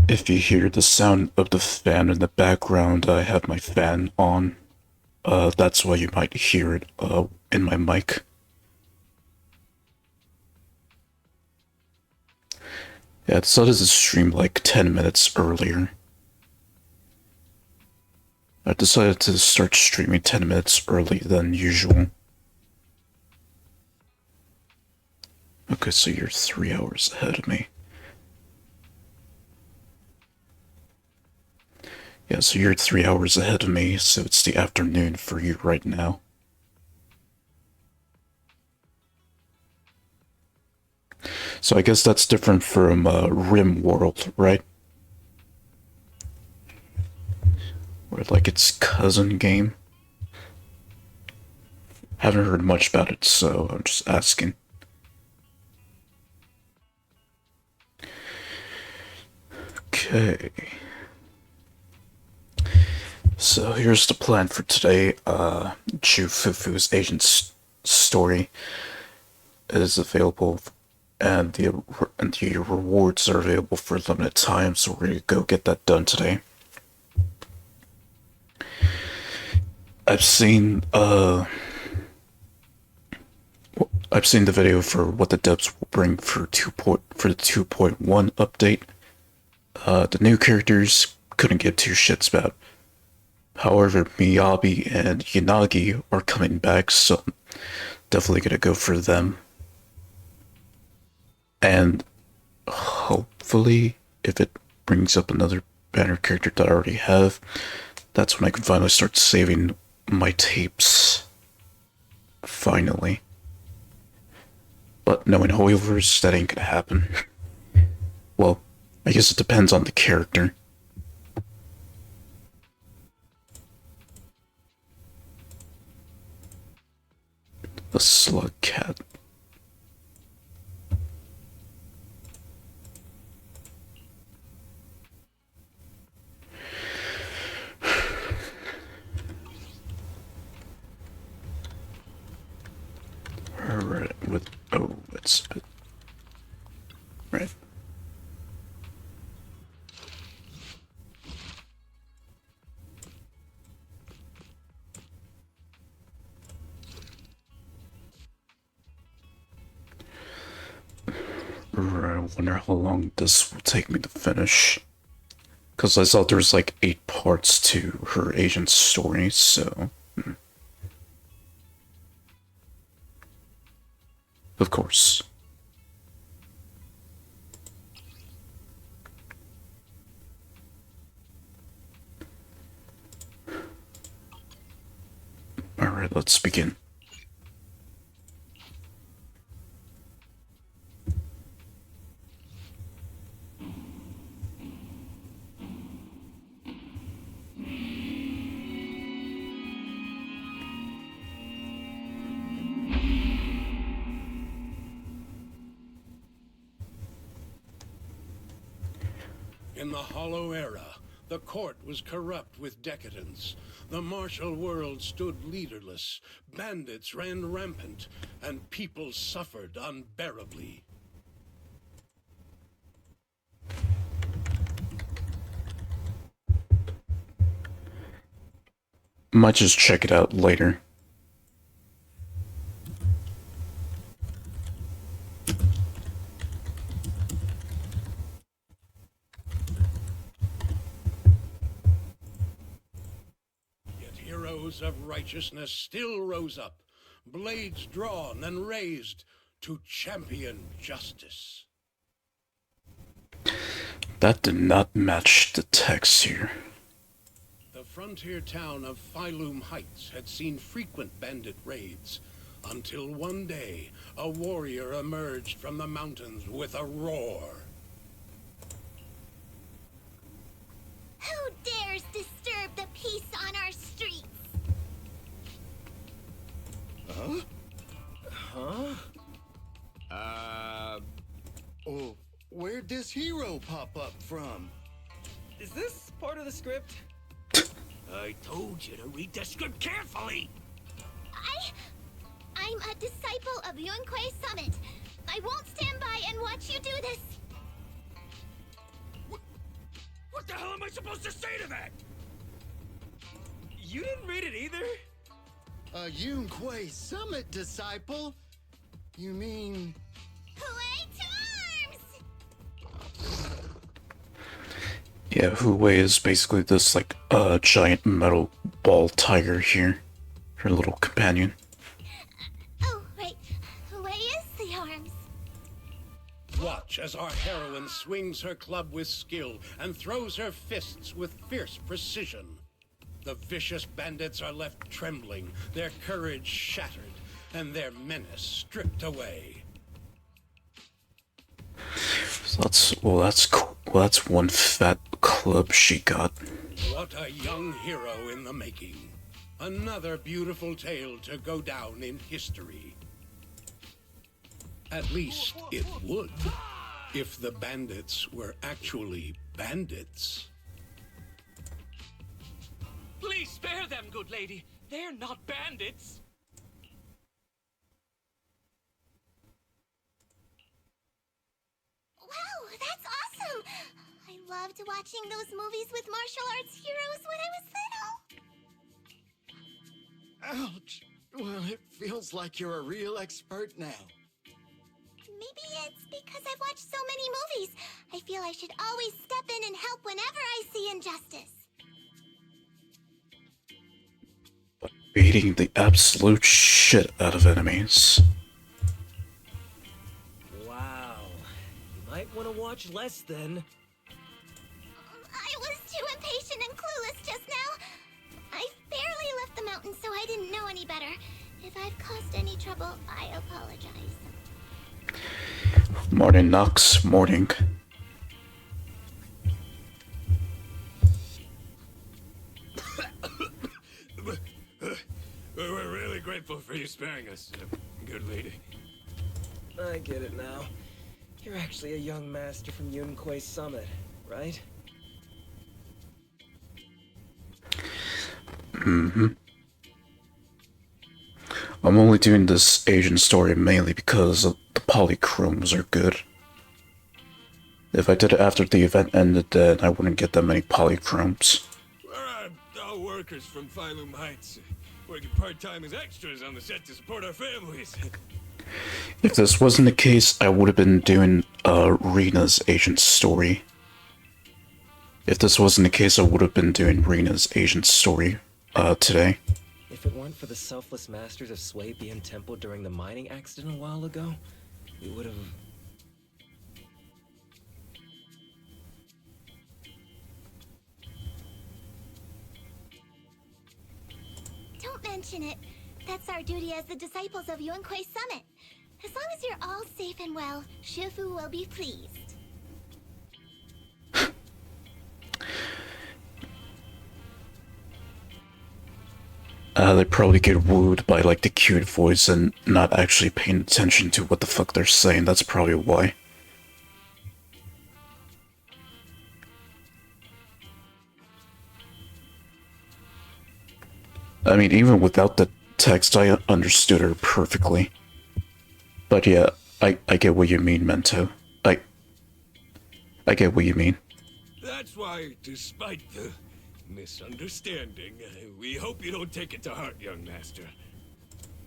If you hear the sound of the fan in the background, I have my fan on. That's why you might hear it, in my mic. Yeah, I decided to stream like 10 minutes earlier. I decided to start streaming 10 minutes early than usual. Okay, so you're 3 hours ahead of me. Yeah, so you're 3 hours ahead of me, so it's the afternoon for you right now. So I guess that's different from Rim World, right? Or like its cousin game. Haven't heard much about it, so I'm just asking. Okay. So here's the plan for today. Fufu's agent's story is available, and the rewards are available for a limited time, so we're gonna go get that done today. I've seen I've seen the video for what the devs will bring for the 2.1 update. The new characters couldn't give two shits about. However, Miyabi and Yanagi are coming back, so I'm definitely gonna go for them. And hopefully, if it brings up another banner character that I already have, that's when I can finally start saving my tapes. Finally. But knowing holdovers, that ain't gonna happen. Well, I guess it depends on the character. The slug cat. Alright, it's right. I wonder how long this will take me to finish. Because I saw there's like 8 parts to her agent's story, so. Of course. Alright, let's begin. In the Hollow Era, the court was corrupt with decadence. The martial world stood leaderless, bandits ran rampant, and people suffered unbearably. Might just check it out later. Yet heroes of righteousness still rose up, blades drawn and raised to champion justice. That did not match the text here. The frontier town of Phylum Heights had seen frequent bandit raids, until one day, a warrior emerged from the mountains with a roar. Who dares disturb the peace on our streets? Huh? Huh? Oh, where'd this hero pop up from? Is this part of the script? I told you to read the script carefully! I'm a disciple of Yunquei Summit. I won't stand by and watch you do this. I supposed to say to that? You didn't read it either? A Yun Kuei Summit disciple? You mean... Hooray to arms! Yeah, Hu-Wei is basically this, like, giant metal ball tiger here. Her little companion. Oh, right. Hooray is the arms. Watch as our heroine swings her club with skill and throws her fists with fierce precision. The vicious bandits are left trembling, their courage shattered, and their menace stripped away. So that's cool. Well, that's one fat club she got. What a young hero in the making. Another beautiful tale to go down in history. At least it would, if the bandits were actually bandits. Please spare them, good lady. They're not bandits. Wow, that's awesome! I loved watching those movies with martial arts heroes when I was little. Ouch! Well, it feels like you're a real expert now. Maybe it's because I've watched so many movies. I feel I should always step in and help whenever I see injustice. Beating the absolute shit out of enemies. Wow. You might want to watch less then. I was too impatient and clueless just now. I barely left the mountain, so I didn't know any better. If I've caused any trouble, I apologize. Morning, Nox. Morning. We're really grateful for you sparing us, good lady. I get it now. You're actually a young master from Yun Kuei Summit, right? Mm-hmm. I'm only doing this Asian story mainly because the polychromes are good. If I did it after the event ended, then I wouldn't get that many polychromes. We're all workers from Phylum Heights, working part-time as extras on the set to support our families. If this wasn't the case, I would have been doing Rena's Asian story. If this wasn't the case, I would have been doing Rena's Asian story today. If it weren't for the selfless masters of Sui Bian Temple during the mining accident a while ago, we would have... Don't mention it. That's our duty as the disciples of Yun Kuei Summit. As long as you're all safe and well, Shifu will be pleased. They probably get wooed by like the cute voice and not actually paying attention to what the fuck they're saying. That's probably why. I mean, even without the text, I understood her perfectly. But yeah, I get what you mean, Mento. I get what you mean. That's why, despite the misunderstanding, we hope you don't take it to heart, young master.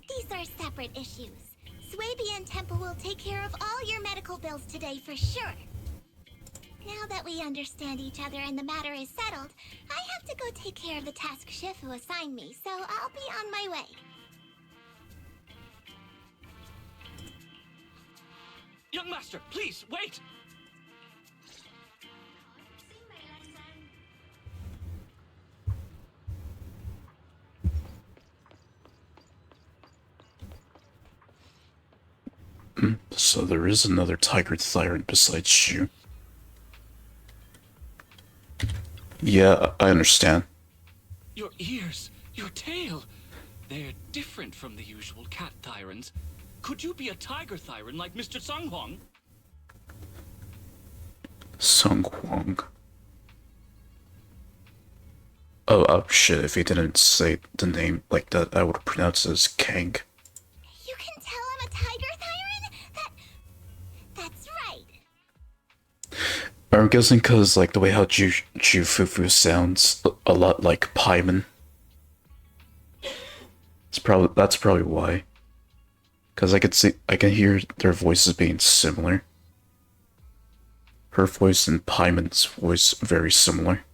These are separate issues. Sui Bian Temple will take care of all your medical bills today for sure. Now that we understand each other and the matter is settled, I have to go take care of the task Shifu assigned me, so I'll be on my way. Young master, please, wait! So there is another tiger tyrant besides Shu. Yeah, I understand. Your ears, your tail, they're different from the usual cat tyrants. Could you be a tiger tyrant like Mr. Sung Huang? Sung Huang. Oh shit, if he didn't say the name like that, I would have pronounced it as Kang. You can tell I'm a tiger tyrant? That's right. I'm guessing because like the way how Jufufu sounds a lot like Paimon. That's probably why. Because I can hear their voices being similar. Her voice and Paimon's voice very similar.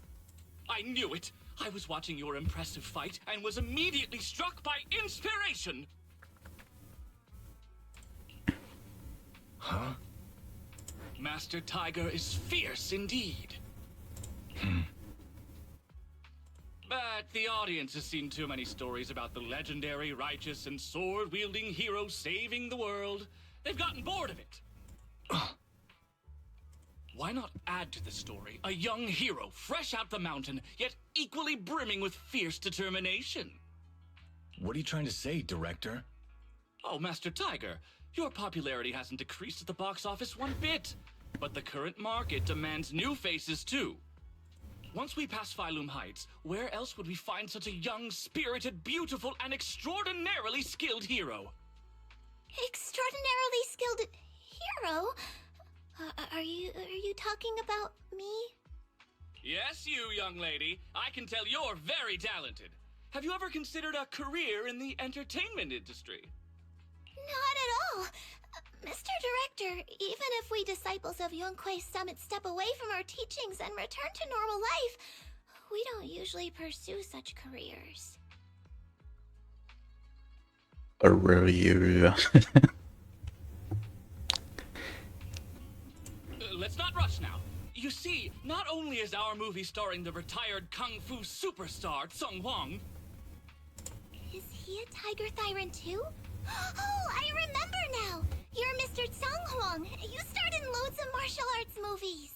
I knew it! I was watching your impressive fight and was immediately struck by inspiration! Huh? Master Tiger is fierce indeed. But the audience has seen too many stories about the legendary, righteous, and sword-wielding hero saving the world. They've gotten bored of it. Why not add to the story a young hero, fresh out the mountain, yet equally brimming with fierce determination? What are you trying to say, director? Oh, Master Tiger, your popularity hasn't decreased at the box office one bit. But the current market demands new faces too. Once we pass Phylum Heights, where else would we find such a young, spirited, beautiful, and extraordinarily skilled hero? Extraordinarily skilled hero? Are you talking about me? Yes, you, young lady. I can tell you're very talented. Have you ever considered a career in the entertainment industry? Not at all. Mr. Director, even if we disciples of Yunque's Summit step away from our teachings and return to normal life, we don't usually pursue such careers. Let's not rush now. You see, not only is our movie starring the retired kung fu superstar Tsung Huang. Is he a Tiger Thyran too? Oh, I remember now! You're Mr. Tsung Huang. You starred in loads of martial arts movies.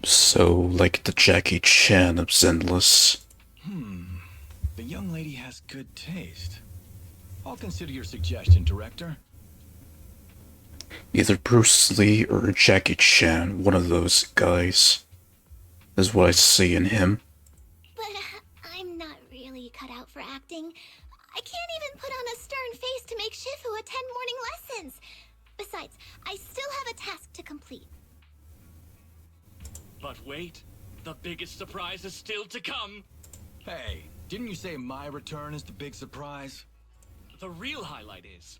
So, like the Jackie Chan of Zenless. The young lady has good taste. I'll consider your suggestion, director. Either Bruce Lee or Jackie Chan, one of those guys, is what I see in him. But I'm not really cut out for acting. I can't even put on a stern face to make Shifu attend morning lessons. Besides, I still have a task to complete. But wait, the biggest surprise is still to come. Hey, didn't you say my return is the big surprise? The real highlight is,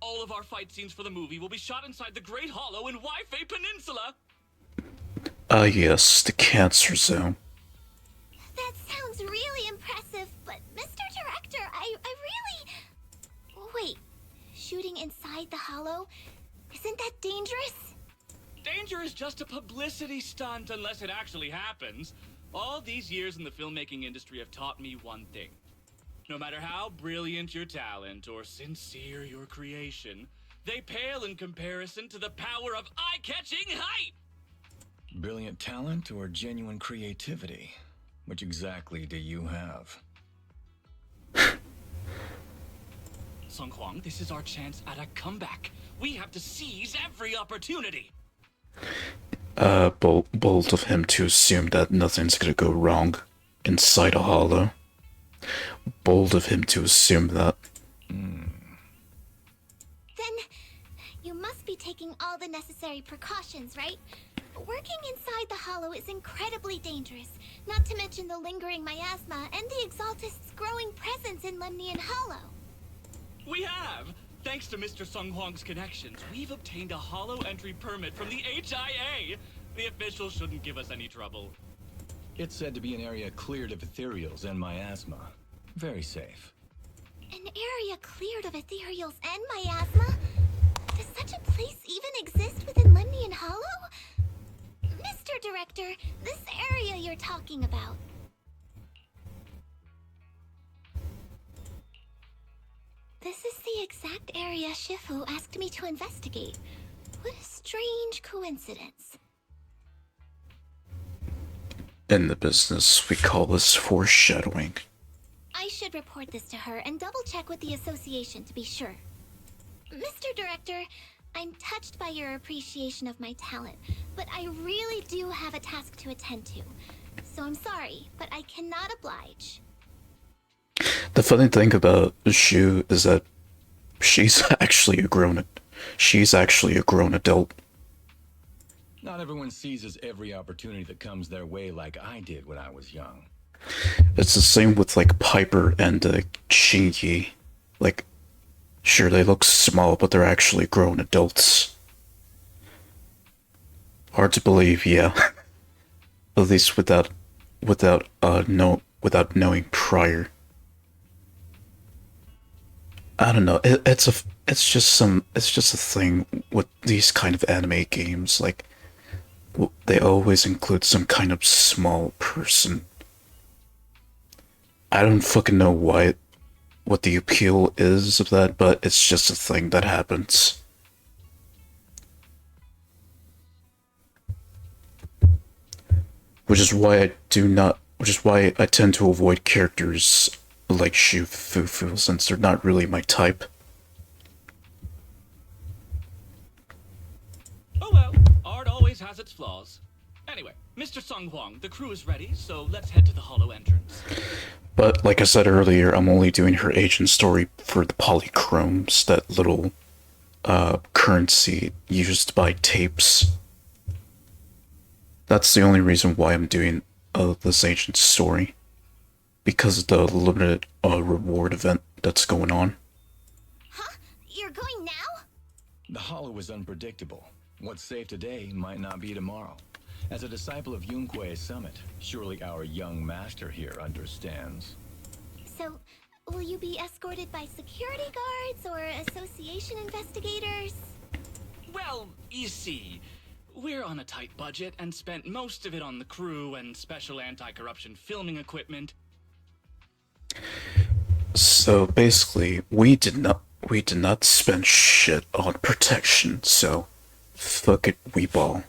all of our fight scenes for the movie will be shot inside the Great Hollow in Waifei Peninsula. Ah yes, the Cancer Zone. That sounds really impressive, but Mr. Director, I really... Wait, shooting inside the hollow? Isn't that dangerous? Danger is just a publicity stunt unless it actually happens. All these years in the filmmaking industry have taught me one thing. No matter how brilliant your talent or sincere your creation, they pale in comparison to the power of eye-catching hype! Brilliant talent or genuine creativity? Which exactly do you have? Sung Huang, this is our chance at a comeback. We have to seize every opportunity. Bold of him to assume that nothing's gonna go wrong inside a hollow. Bold of him to assume that. Then you must be taking all the necessary precautions, right? Working inside the hollow is incredibly dangerous, not to mention the lingering miasma and the Exaltist's growing presence in Lemnian Hollow. We have! Thanks to Mr. Sung Huang's connections, we've obtained a hollow entry permit from the HIA. The officials shouldn't give us any trouble. It's said to be an area cleared of ethereals and miasma. Very safe. An area cleared of ethereals and miasma? Does such a place even exist within Lemnian Hollow? Mr. Director, this area you're talking about. This is the exact area Shifu asked me to investigate. What a strange coincidence. In the business, we call this foreshadowing. I should report this to her and double-check with the association to be sure. Mr. Director, I'm touched by your appreciation of my talent, but I really do have a task to attend to. So I'm sorry, but I cannot oblige. The funny thing about Shu is that she's actually a grown adult. Not everyone seizes every opportunity that comes their way like I did when I was young. It's the same with like Piper and Shinji. Like, sure, they look small, but they're actually grown adults. Hard to believe, yeah. At least without knowing prior. I don't know. It's just a thing with these kind of anime games. Like, they always include some kind of small person. I don't fucking know what the appeal is of that, but it's just a thing that happens. Which is why I tend to avoid characters like Shufufu, since they're not really my type. Oh well, art always has its flaws. Anyway, Mr. Sung Hwang, the crew is ready, so let's head to the hollow entrance. But like I said earlier, I'm only doing her agent story for the polychromes, that little currency used by tapes. That's the only reason why I'm doing this agent story. Because of the limited reward event that's going on. Huh? You're going now? The hollow is unpredictable. What's safe today might not be tomorrow. As a disciple of Yunque's summit, surely our young master here understands. So, will you be escorted by security guards or association investigators? Well, you see, we're on a tight budget and spent most of it on the crew and special anti-corruption filming equipment. So basically, we did not spend shit on protection, so fuck it, we ball.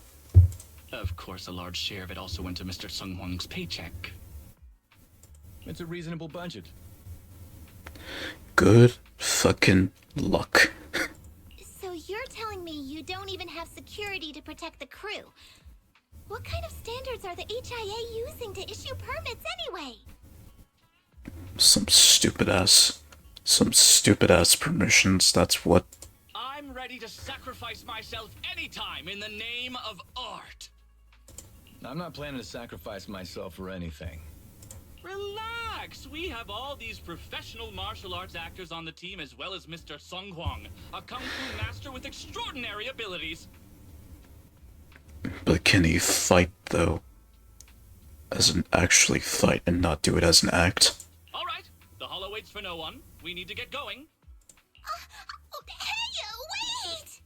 Of course, a large share of it also went to Mr. Sung Hwang's paycheck. It's a reasonable budget. Good fucking luck. So you're telling me you don't even have security to protect the crew? What kind of standards are the HIA using to issue permits anyway? Some stupid ass permissions, that's what. I'm ready to sacrifice myself anytime in the name of art. I'm not planning to sacrifice myself for anything. Relax! We have all these professional martial arts actors on the team, as well as Mr. Sung Hwang, a kung fu master with extraordinary abilities. But can he fight, though? Actually fight and not do it as an act? Alright, the hollow waits for no one. We need to get going. Hey, wait!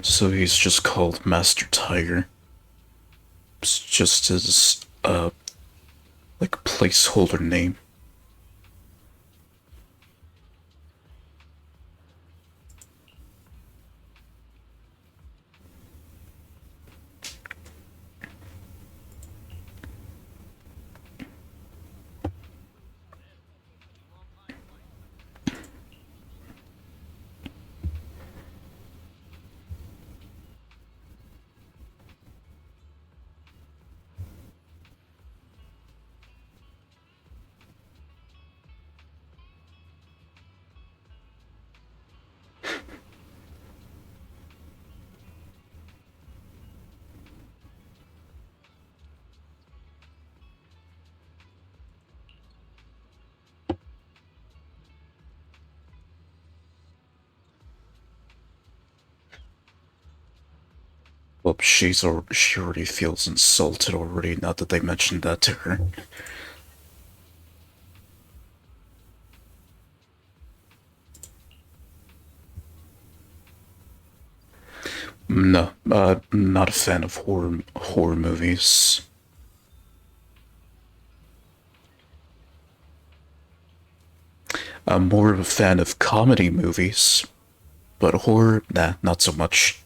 So he's just called Master Tiger. It's just his, like, placeholder name. Well, she already feels insulted already, not that they mentioned that to her. No, not a fan of horror movies. I'm more of a fan of comedy movies, but horror, nah, not so much.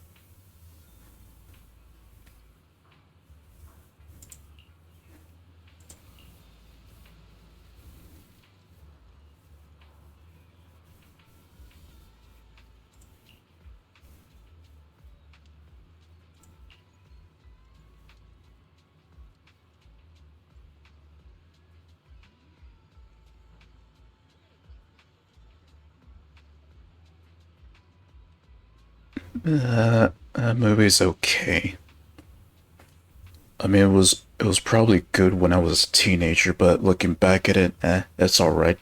That movie's okay. I mean, it was probably good when I was a teenager, but looking back at it, it's alright.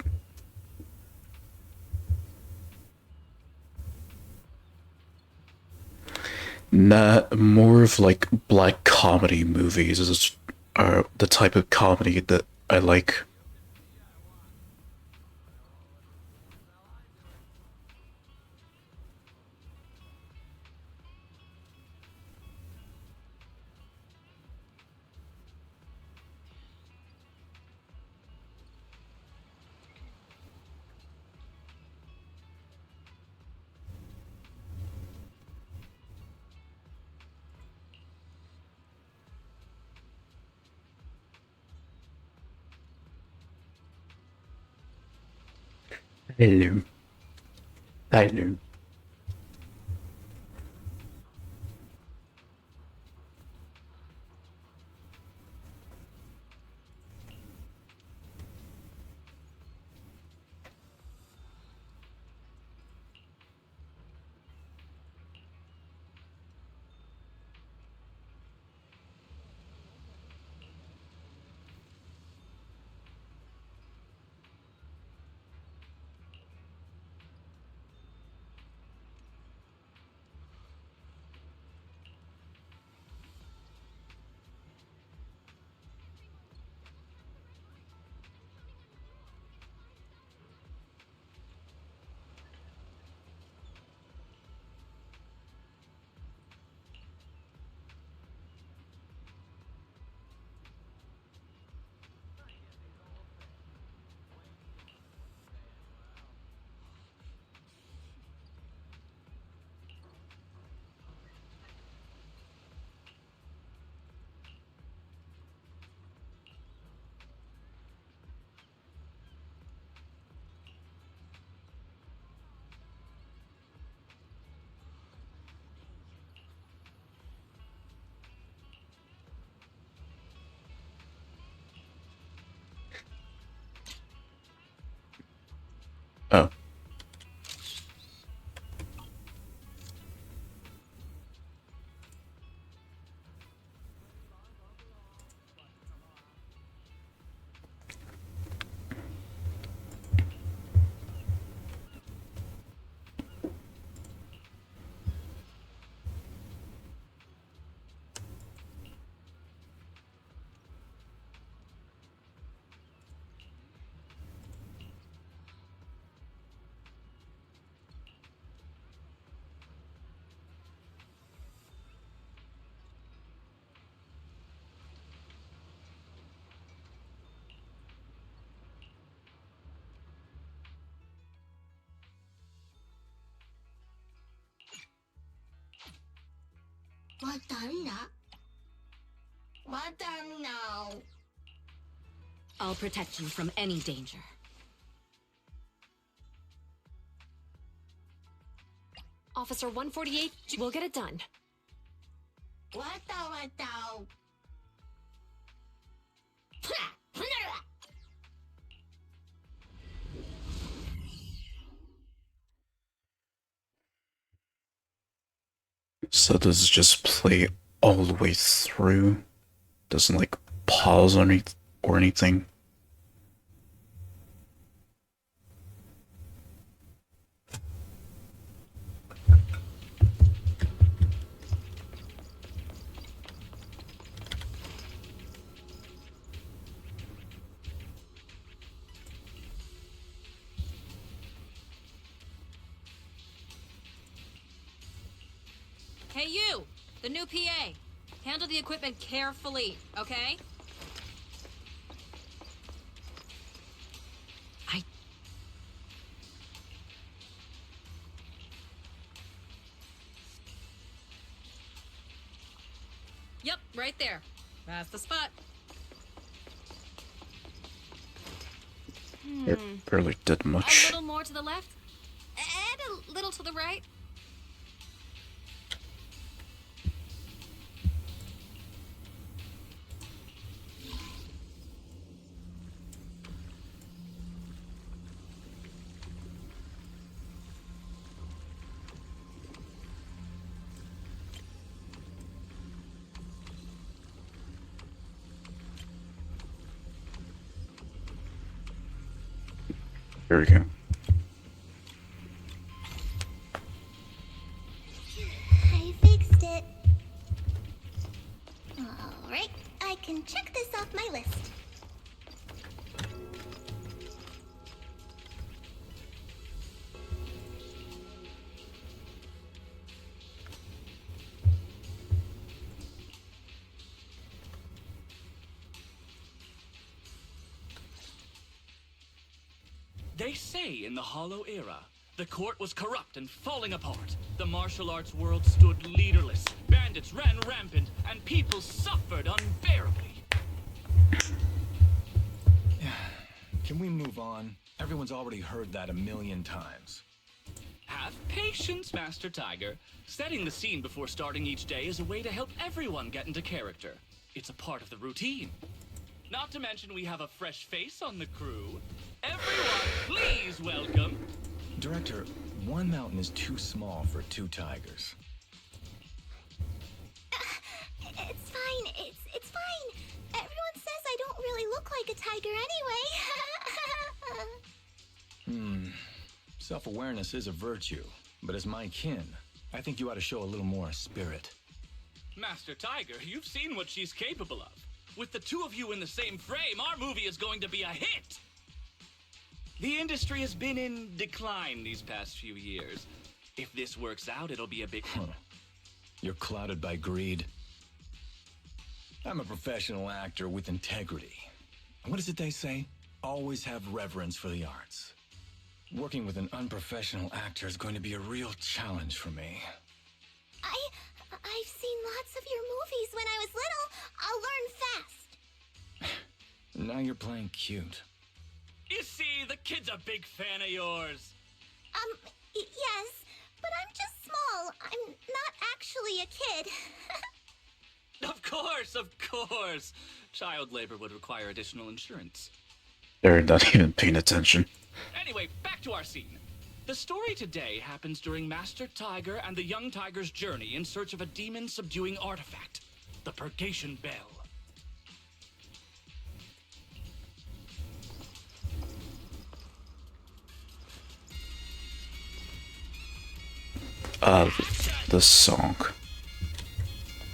Not more of like black comedy movies are the type of comedy that I like. Hello. Hello. Oh. I'll protect you from any danger. Officer 148, we'll get it done. So does it just play all the way through? Doesn't like pause or anything? Hey you, the new PA. Handle the equipment carefully, okay? Yep, right there. That's the spot. It barely did A much. little more to the left, and a little to the right. Here we go. I fixed it. Alright, I can check this off my list. They say in the Hollow Era, the court was corrupt and falling apart. The martial arts world stood leaderless. Bandits ran rampant, and people suffered unbearably. Can we move on? Everyone's already heard that a million times. Have patience, Master Tiger. Setting the scene before starting each day is a way to help everyone get into character. It's a part of the routine. Not to mention we have a fresh face on the crew. Everyone, please welcome... Director, one mountain is too small for two tigers. It's fine. It's fine. Everyone says I don't really look like a tiger anyway. Self-awareness is a virtue, but as my kin, I think you ought to show a little more spirit. Master Tiger, you've seen what she's capable of. With the two of you in the same frame, our movie is going to be a hit! The industry has been in decline these past few years. If this works out, it'll be a big... You're clouded by greed. I'm a professional actor with integrity. What is it they say? Always have reverence for the arts. Working with an unprofessional actor is going to be a real challenge for me. I've seen lots of your movies when I was little. I'll learn fast. Now you're playing cute. You see, the kid's a big fan of yours. Yes, but I'm just small. I'm not actually a kid. Of course. Child labor would require additional insurance. They're not even paying attention. Anyway, back to our scene. The story today happens during Master Tiger and the young tiger's journey in search of a demon-subduing artifact, the Purgation Bell. The song.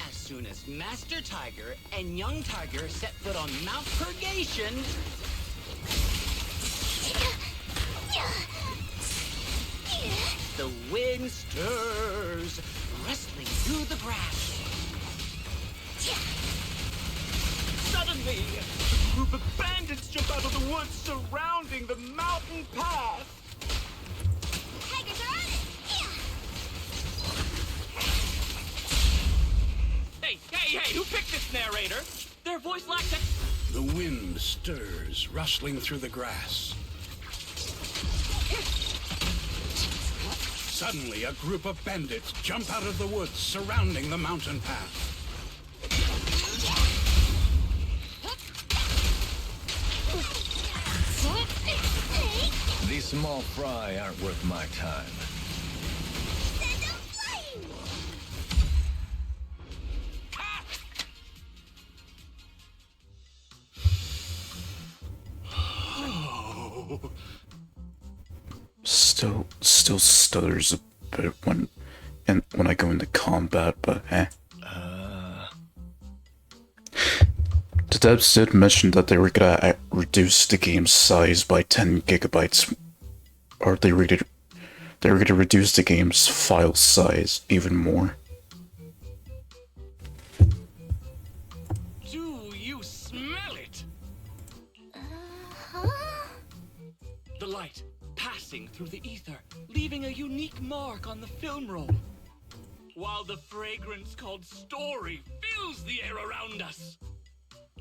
As soon as Master Tiger and young Tiger set foot on Mount Purgation, the wind stirs, rustling through the grass. Suddenly, a group of bandits jump out of the woods surrounding the mountain path. Tigers are on it! Hey, who picked this narrator? Their voice lacks a... The wind stirs, rustling through the grass. Suddenly, a group of bandits jump out of the woods surrounding the mountain path. These small fry aren't worth my time. Send them flying! Still stutters a bit when I go into combat, but The devs did mention that they were gonna reduce the game's size by 10 gigabytes, or they were gonna reduce the game's file size even more. Do you smell it? The light passing through the ether, leaving a unique mark on the film roll. While the fragrance called story fills the air around us.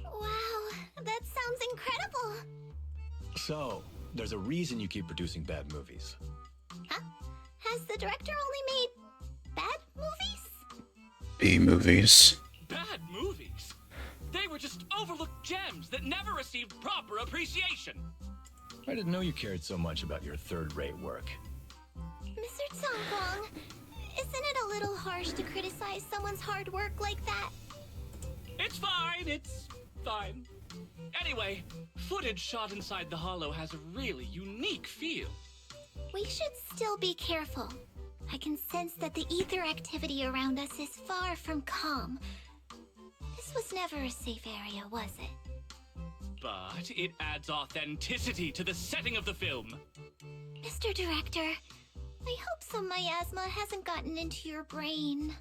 Wow, that sounds incredible. So, there's a reason you keep producing bad movies. Huh? Has the director only made bad movies? B-movies. Bad movies? They were just overlooked gems that never received proper appreciation. I didn't know you cared so much about your third-rate work. Mr. Tsongkwang, isn't it a little harsh to criticize someone's hard work like that? It's fine. Anyway, footage shot inside the Hollow has a really unique feel. We should still be careful. I can sense that the ether activity around us is far from calm. This was never a safe area, was it? But it adds authenticity to the setting of the film. Mr. Director, I hope some miasma hasn't gotten into your brain.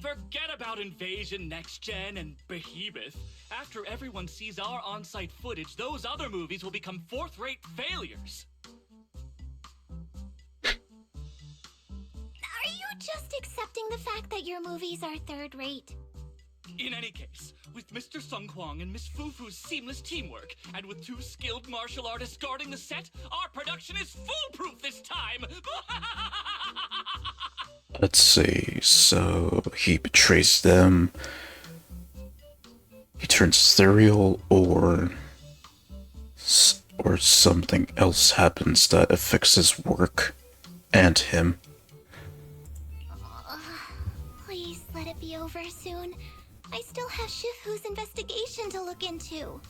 Forget about Invasion, Next Gen, and Behemoth. After everyone sees our on-site footage, those other movies will become fourth-rate failures. Are you just accepting the fact that your movies are third-rate? In any case, with Mr. Sung Kwang and Miss Fufu's seamless teamwork, and with 2 skilled martial artists guarding the set, our production is foolproof this time! Let's see, so he betrays them, he turns ethereal, or something else happens that affects his work and him. Please let it be over soon. I still have Shifu's investigation to look into.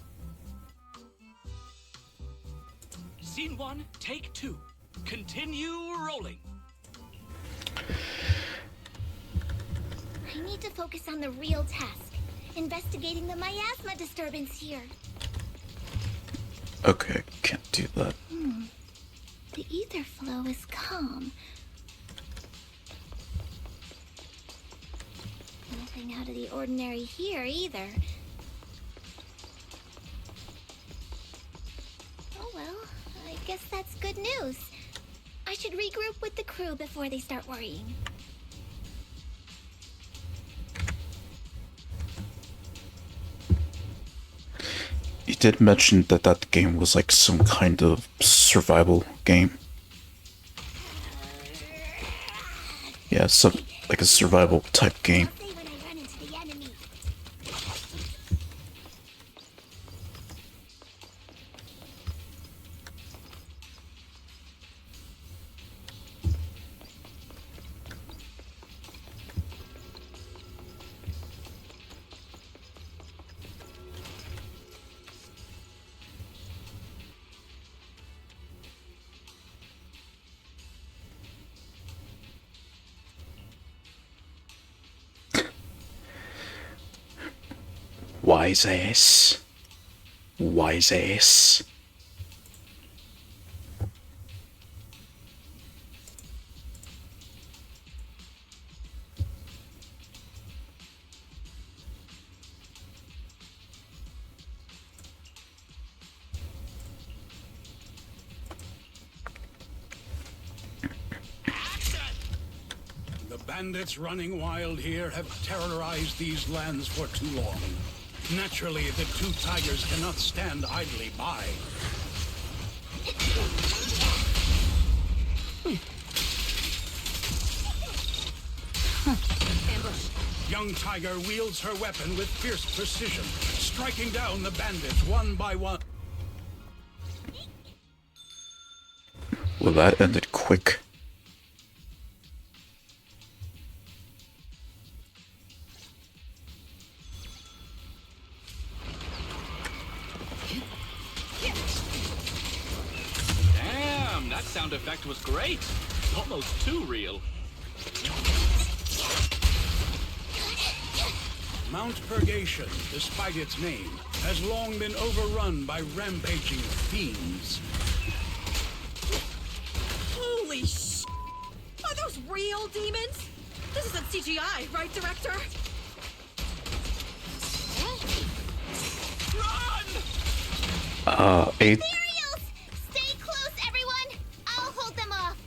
Scene 1, take 2. Continue rolling. I need to focus on the real task, investigating the miasma disturbance here. Okay, can't do that. The ether flow is calm. Nothing out of the ordinary here either. Oh well, I guess that's good news. I should regroup with the crew before they start worrying. You did mention that that game was like some kind of survival game. Yeah, some like a survival type game. I'll say when I run into the enemy. Wise ass. Wise ass. The bandits running wild here have terrorized these lands for too long. Naturally, the 2 tigers cannot stand idly by. Ambush. Young Tiger wields her weapon with fierce precision, striking down the bandits one by one. Well, that ended quick. Damn, that sound effect was great. Almost too real. Mount Purgation, despite its name, has long been overrun by rampaging fiends. Holy sh! Are those real demons? This isn't CGI, right, director? Ain't Materials! Stay close, everyone! I'll hold them off.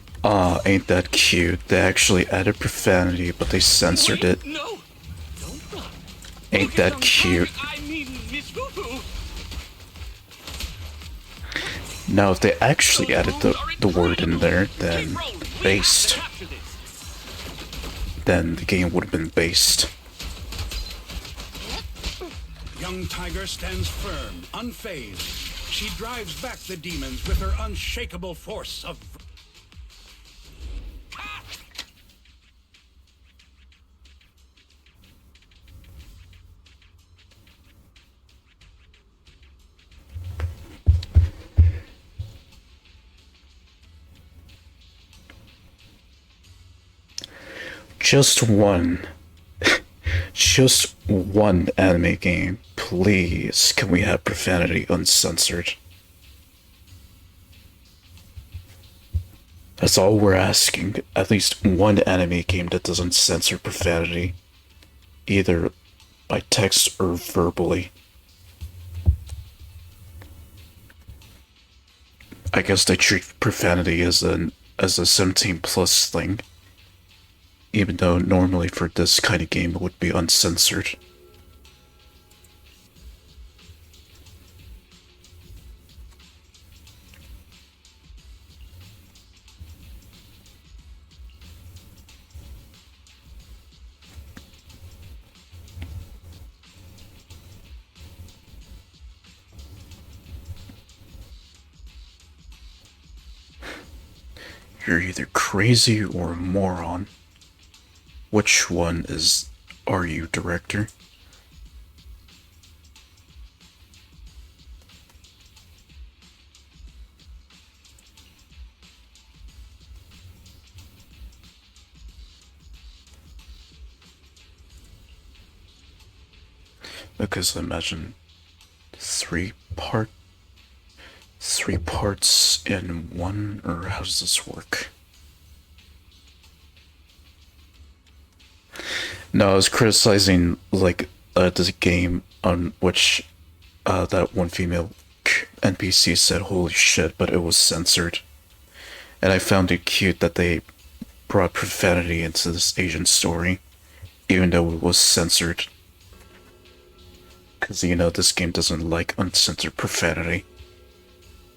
ain't that cute. They actually added profanity, but they censored Wait, it. No! Don't run. Ain't Okay, that so cute. I mean, Miss Fufu. Now, if they actually added the word in there, then based. Then the game would have been based. Young Tiger stands firm, unfazed. She drives back the demons with her unshakable force of... Just one. Just one anime game. Please, can we have profanity uncensored? That's all we're asking. At least one anime game that doesn't censor profanity. Either by text or verbally. I guess they treat profanity as a 17 plus thing. Even though normally for this kind of game it would be uncensored. You're either crazy or a moron. Which one are you, director? Because imagine three parts in one, or how does this work? No, I was criticizing like this game on which that one female NPC said "holy shit," but it was censored, and I found it cute that they brought profanity into this Asian story, even though it was censored. Because, you know, this game doesn't like uncensored profanity.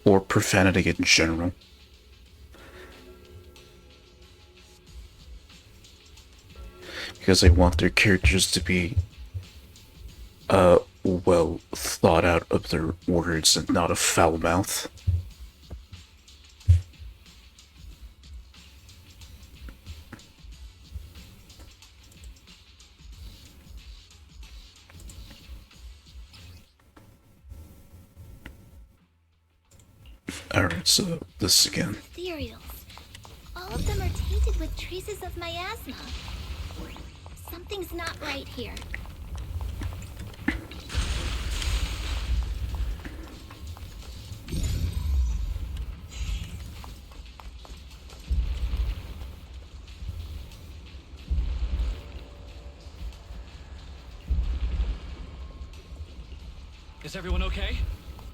Or profanity in general. Because they want their characters to be, well thought out of their words and not a foul mouth. Alright, so this again. Ethereals. All of them are tainted with traces of miasma. Something's not right here. Is everyone okay?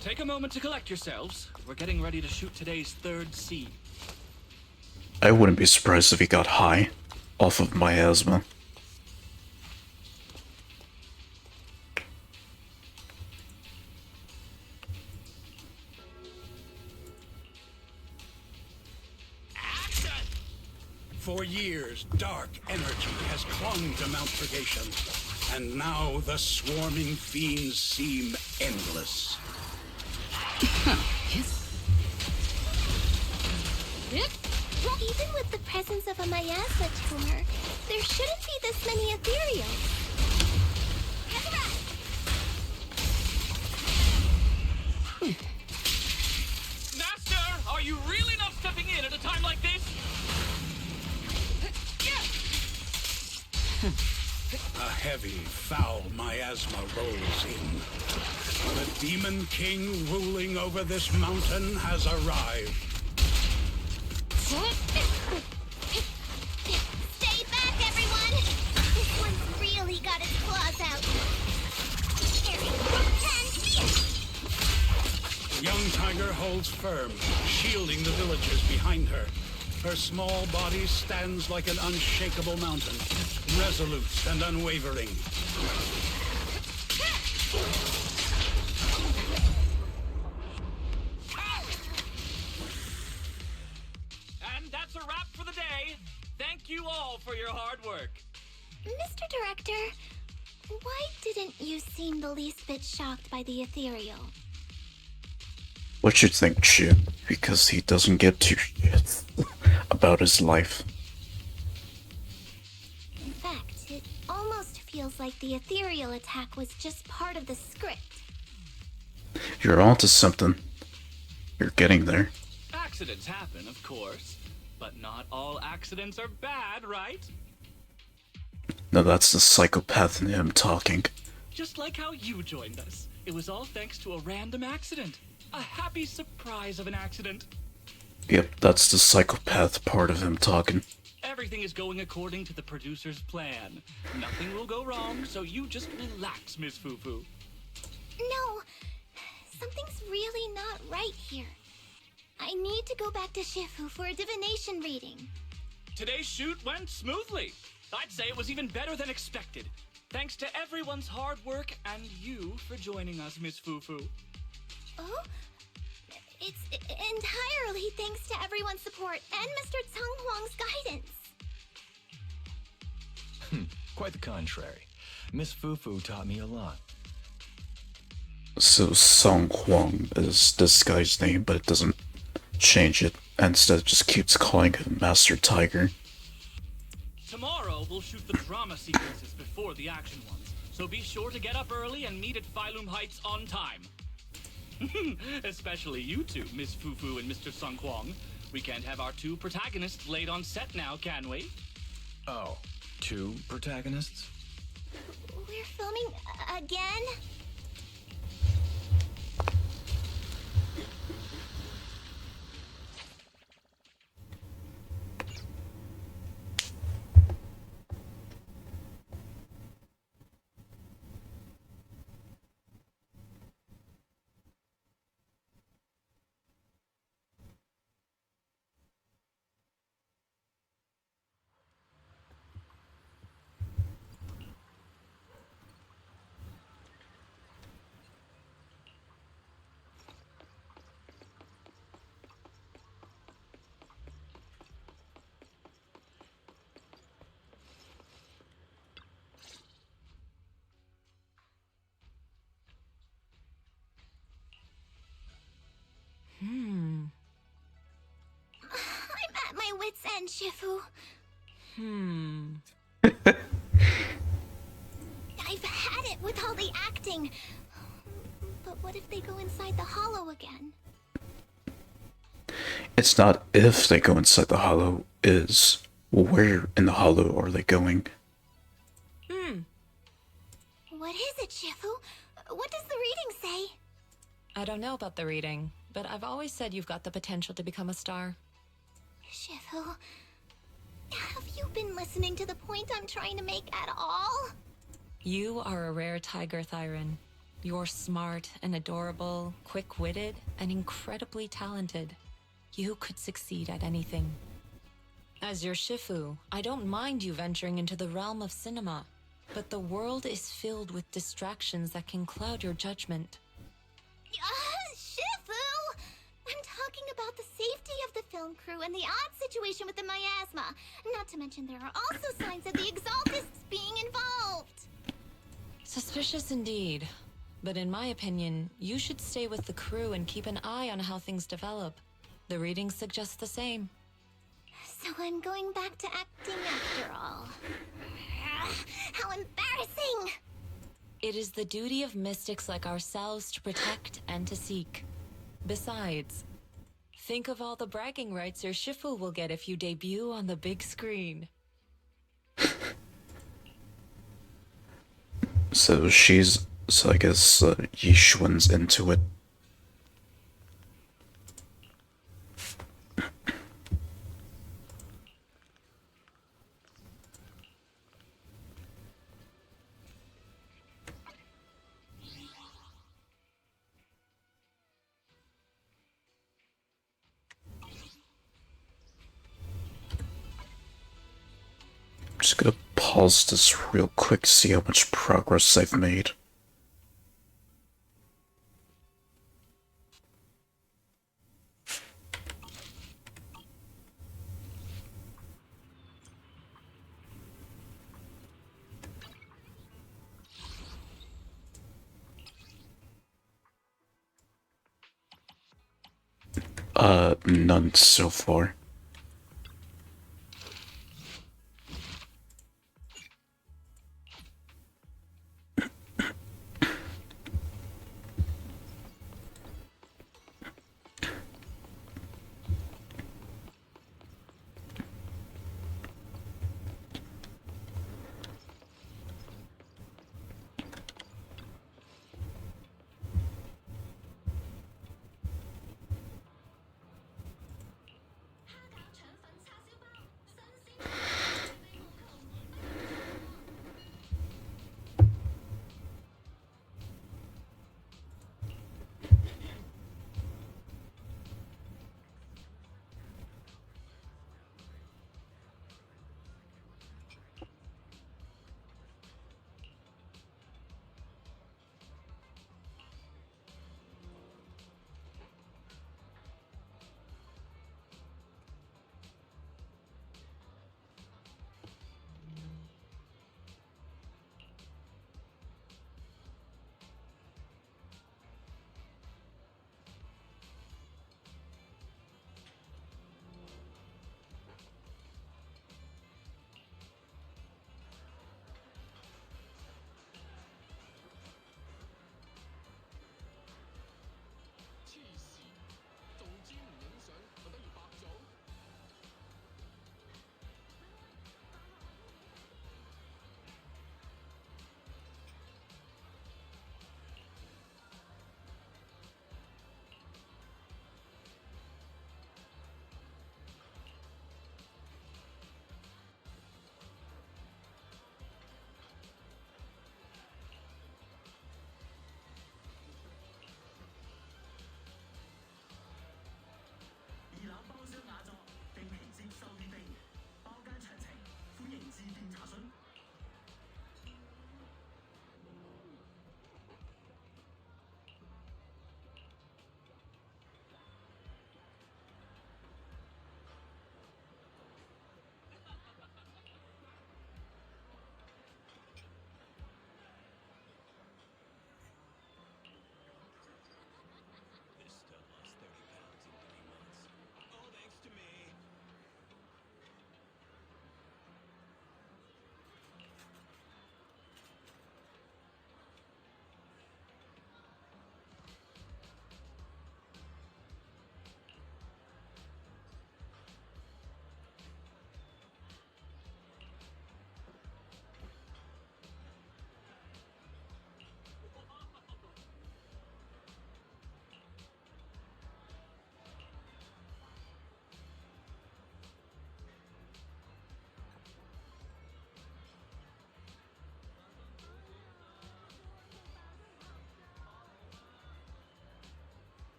Take a moment to collect yourselves. We're getting ready to shoot today's third scene. I wouldn't be surprised if he got high off of miasma. For years, dark energy has clung to Mount Purgation, and now the swarming fiends seem endless. Even with the presence of a miasma tumor, there shouldn't be this many ethereals. Master, are you really not stepping in at a time like this? A heavy, foul miasma rolls in. The Demon King ruling over this mountain has arrived. Stay back, everyone! This one's really got its claws out. Young Tiger holds firm, shielding the villagers behind her. Her small body stands like an unshakable mountain, resolute and unwavering. And that's a wrap for the day. Thank you all for your hard work. Mr. Director, why didn't you seem the least bit shocked by the ethereal? What you think, Chip? Because he doesn't get two shits about his life. In fact, it almost feels like the ethereal attack was just part of the script. You're onto something. You're getting there. Accidents happen, of course, but not all accidents are bad, right? No, that's the psychopath in him talking. Just like how you joined us. It was all thanks to a random accident. A happy surprise of an accident. Yep, that's the psychopath part of him talking. Everything is going according to the producer's plan. Nothing will go wrong, so you just relax, Miss Fufu. No, something's really not right here. I need to go back to Shifu for a divination reading. Today's shoot went smoothly. I'd say it was even better than expected. Thanks to everyone's hard work and you for joining us, Miss Fufu. Oh? It's entirely thanks to everyone's support and Mr. Tsung Huang's guidance. Quite the contrary. Miss Fufu taught me a lot. So Song Huang is this guy's name, but it doesn't change it. Instead, it just keeps calling him Master Tiger. Tomorrow, we'll shoot the drama sequences before the action ones. So be sure to get up early and meet at Phylum Heights on time. Especially you two, Miss Fufu and Mr. Sung Kwong. We can't have our two protagonists late on set now, can we? Oh, 2 protagonists? We're filming again? I'm at my wit's end, Shifu. I've had it with all the acting. But what if they go inside the hollow again? It's not if they go inside the hollow, is where in the hollow are they going? What is it, Shifu? What does the reading say? I don't know about the reading, but I've always said you've got the potential to become a star. Shifu, have you been listening to the point I'm trying to make at all? You are a rare tiger, Thyron. You're smart and adorable, quick-witted, and incredibly talented. You could succeed at anything. As your Shifu, I don't mind you venturing into the realm of cinema, but the world is filled with distractions that can cloud your judgment. Shifu! I'm talking about the safety of the film crew and the odd situation with the miasma. Not to mention there are also signs of the Exaltists being involved. Suspicious indeed. But in my opinion, you should stay with the crew and keep an eye on how things develop. The readings suggest the same. So I'm going back to acting after all. How embarrassing! It is the duty of mystics like ourselves to protect and to seek. Besides, think of all the bragging rights your Shifu will get if you debut on the big screen. So I guess Yishuan's into it. Just gonna pause this real quick, see how much progress I've made. None so far.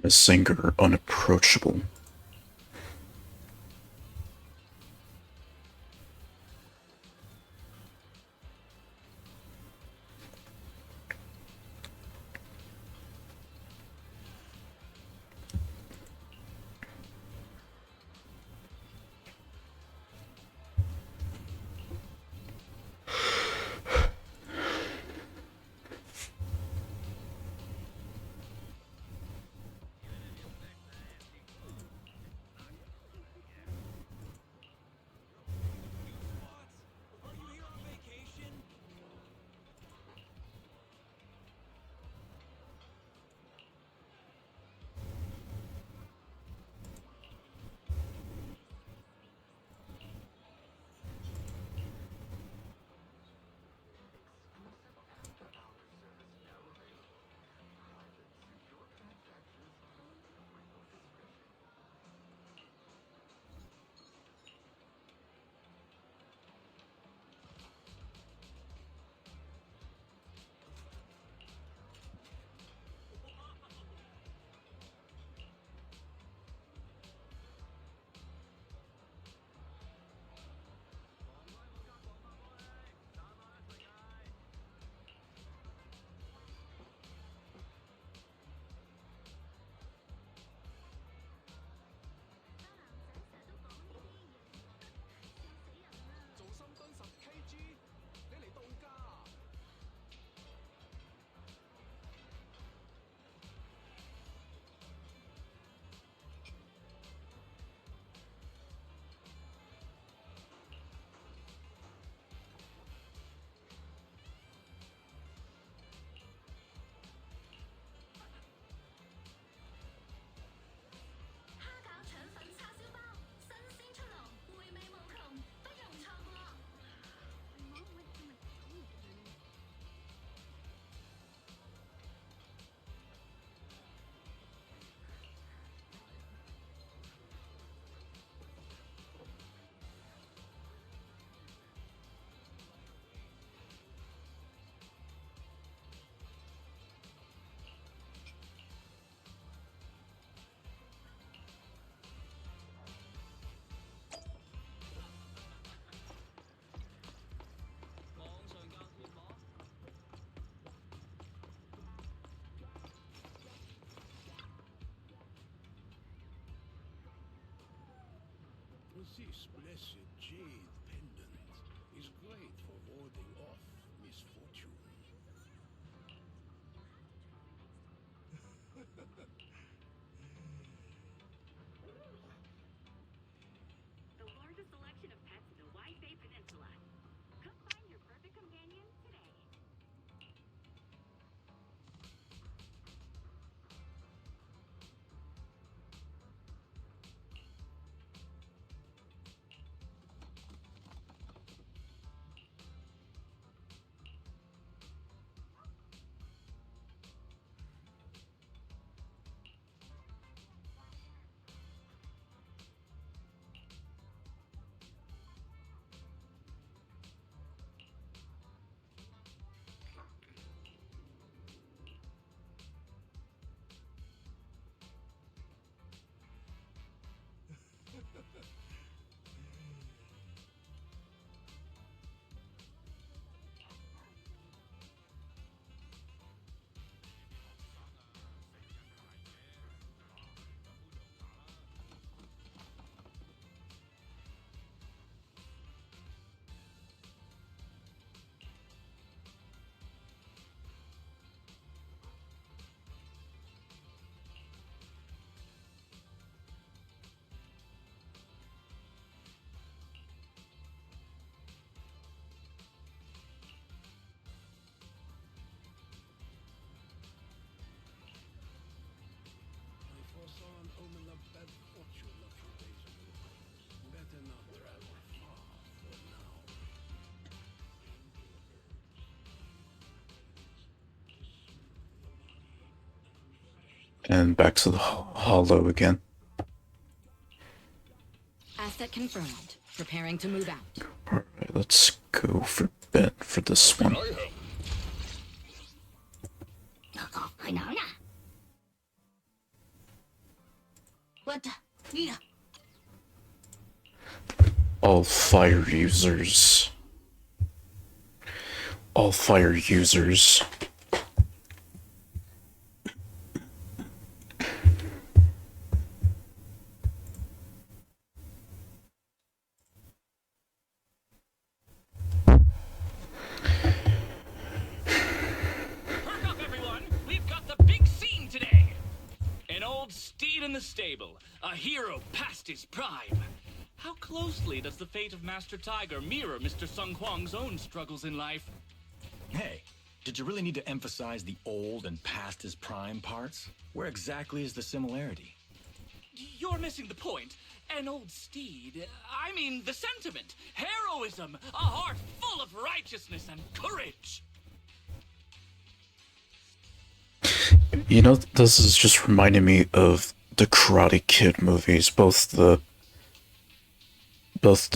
A singer unapproachable. This blessed jade pendant is great for warding off misfortune. The largest selection of pets in the White Bay Peninsula. Come find your perfect companion today. And back to the hollow again. Asset confirmed. Preparing to move out. Alright, let's go for Ben for this one. All fire users. All fire users. Perk up, everyone! We've got the big scene today! An old steed in the stable, a hero past his prime. How closely does the fate of Master Tiger mirror Mr. Sung Huang's own struggles in life? Hey, did you really need to emphasize the old and past his prime parts? Where exactly is the similarity? You're missing the point. An old steed. I mean the sentiment. Heroism. A heart full of righteousness and courage. You know, this is just reminding me of the Karate Kid movies, both the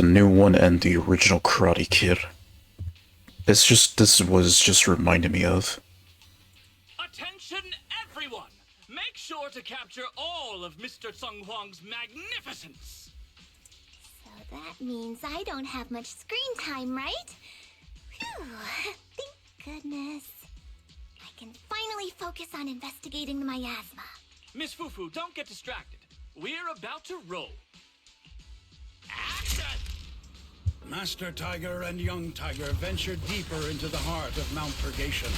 new one and the original Karate Kid. This was just reminding me of. Attention, everyone! Make sure to capture all of Mr. Sung Huang's magnificence. So that means I don't have much screen time, right? Phew, thank goodness. I can finally focus on investigating the miasma. Miss Fufu, don't get distracted. We're about to roll. Action! Master Tiger and Young Tiger venture deeper into the heart of Mount Purgation,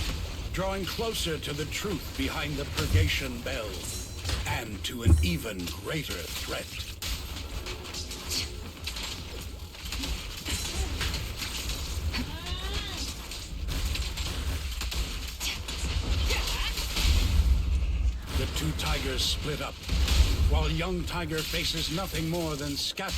drawing closer to the truth behind the Purgation Bell, and to an even greater threat. The two tigers split up, while Young Tiger faces nothing more than scat.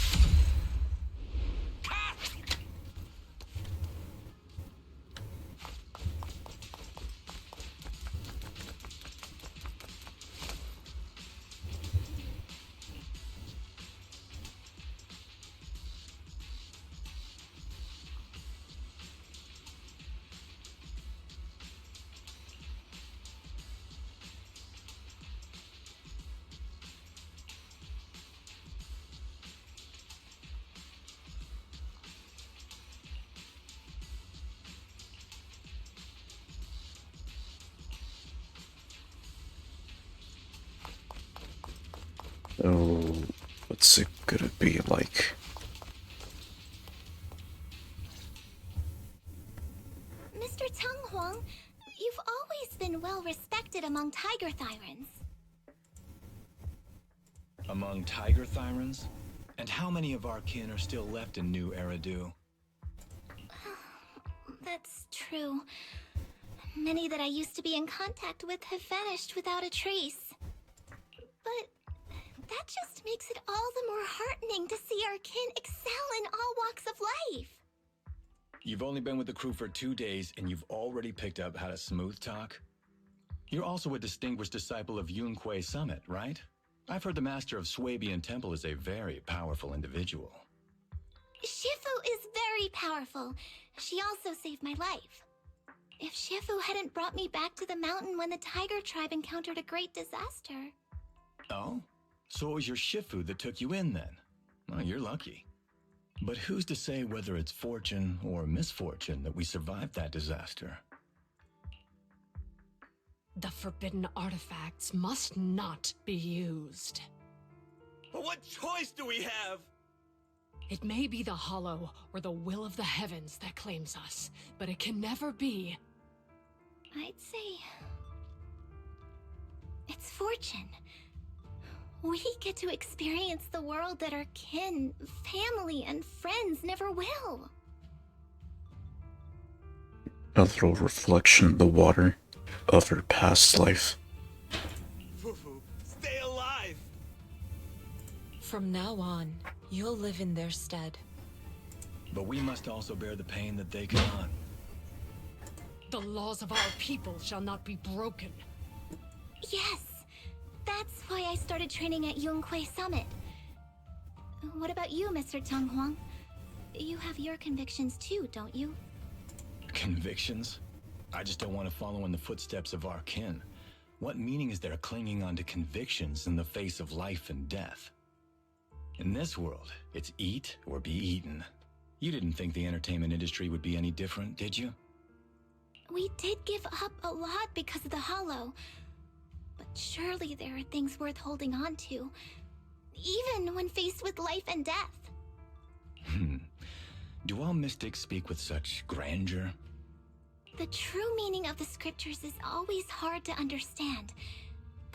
Oh, what's it gonna be like? Mr. Tung Huang, you've always been well respected among Tiger Thyrans. Among Tiger Thyrans? And how many of our kin are still left in New Eridu? That's true. Many that I used to be in contact with have vanished without a trace. But that just makes it all the more heartening to see our kin excel in all walks of life. You've only been with the crew for 2 days and you've already picked up how to smooth talk? You're also a distinguished disciple of Yunquei Summit, right? I've heard the master of Swabian Temple is a very powerful individual. Shifu is very powerful. She also saved my life. If Shifu hadn't brought me back to the mountain when the Tiger tribe encountered a great disaster. Oh? So it was your Shifu that took you in then? Well, you're lucky. But who's to say whether it's fortune or misfortune that we survived that disaster? The forbidden artifacts must not be used. But what choice do we have? It may be the Hollow or the will of the heavens that claims us, but it can never be. I'd say it's fortune. We get to experience the world that our kin, family, and friends never will. A little reflection in the water of her past life. Fufu, stay alive! From now on, you'll live in their stead. But we must also bear the pain that they cannot. The laws of our people shall not be broken. Yes, that's why I started training at Yunquei Summit. What about you, Mr. Tung Huang? You have your convictions too, don't you? Convictions? I just don't want to follow in the footsteps of our kin. What meaning is there clinging on to convictions in the face of life and death? In this world, it's eat or be eaten. You didn't think the entertainment industry would be any different, did you? We did give up a lot because of the Hollow. But surely there are things worth holding on to, even when faced with life and death. Do all mystics speak with such grandeur? The true meaning of the scriptures is always hard to understand.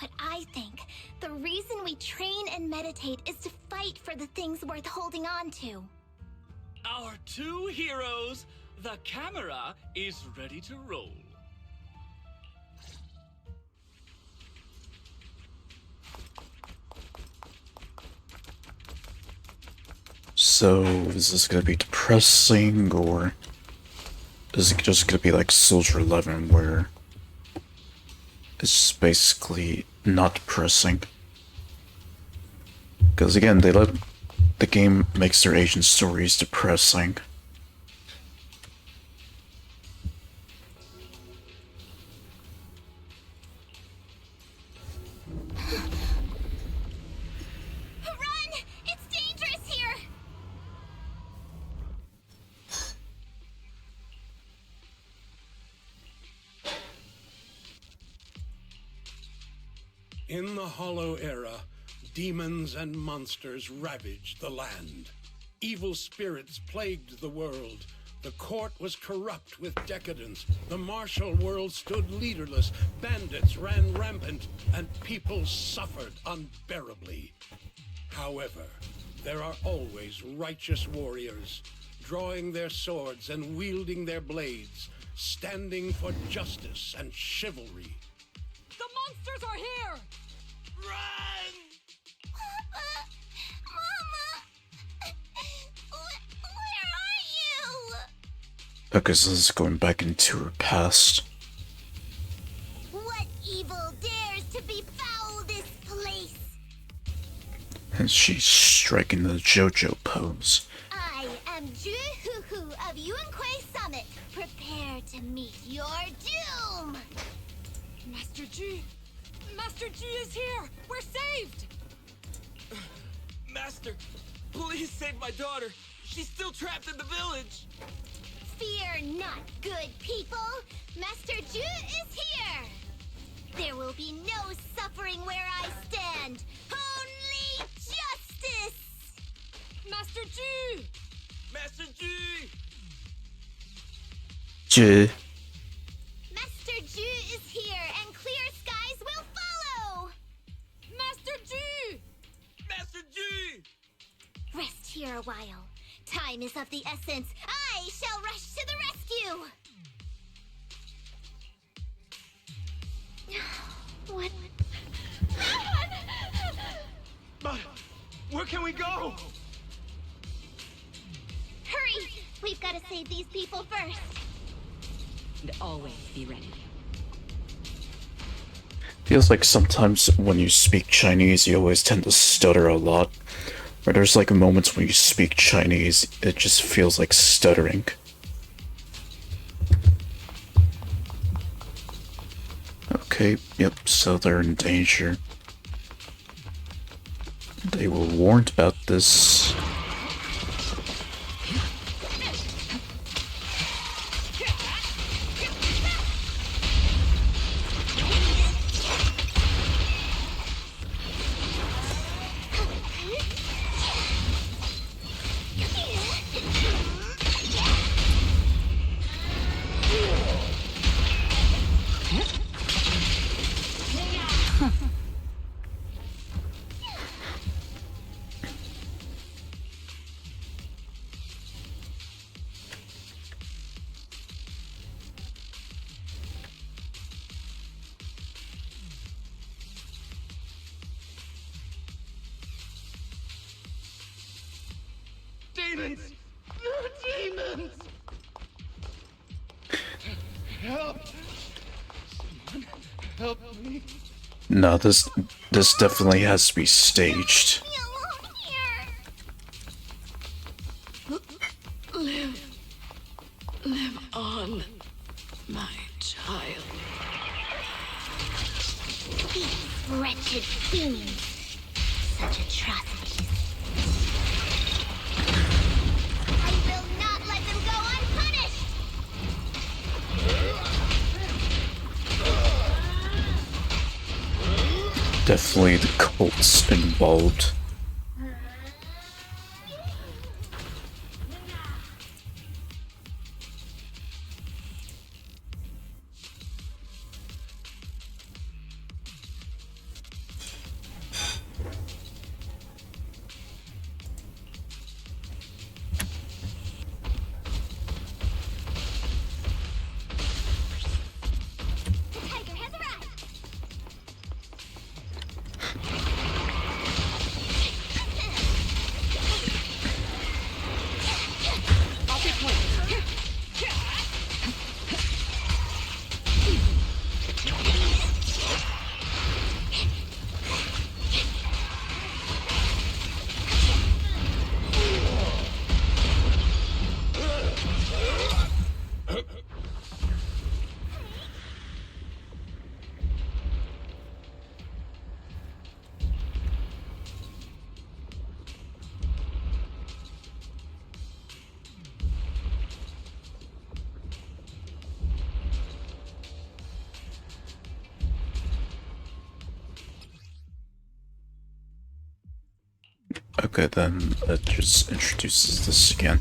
But I think the reason we train and meditate is to fight for the things worth holding on to. Our two heroes, the camera is ready to roll. So, is this gonna be depressing, or is it just gonna be like Soldier 11, where it's basically not depressing? Because again, the game makes their agent stories depressing. Run! It's dangerous here! In the Hollow Era, demons and monsters ravaged the land. Evil spirits plagued the world. The court was corrupt with decadence. The martial world stood leaderless. Bandits ran rampant, and people suffered unbearably. However, there are always righteous warriors, drawing their swords and wielding their blades, standing for justice and chivalry. The monsters are here! Run! Papa! Mama! Where are you? Because this is going back into her past. What evil dares to befoul this place? And she's striking the JoJo pose. I am Ju-Hu-Hu of Yunkui Summit. Prepare to meet your doom! Master G! Master G is here! We're saved! Master, please save my daughter. She's still trapped in the village. Fear not, good people! Master Ju is here! There will be no suffering where I stand! Only justice! Master G! Master G! J. Master Ju is here, and clear skies will follow! Master G! Master G! Rest here a while. Time is of the essence. I shall rush to the rescue! What? But where can we go? Hurry! We've got to save these people first. And always be ready. Feels like sometimes when you speak Chinese, you always tend to stutter a lot. Or there's like moments when you speak Chinese, it just feels like stuttering. Okay, yep, so they're in danger. They were warned about this. Demons! Demons! Help! Someone help me. No, this definitely has to be staged. Be alone here! Live on, my child. bastard fiends. Such atrocities. I will not let them go unpunished! Definitely the cults involved. The tiger has arrived! I'll be quick. Okay, then it just introduces this again.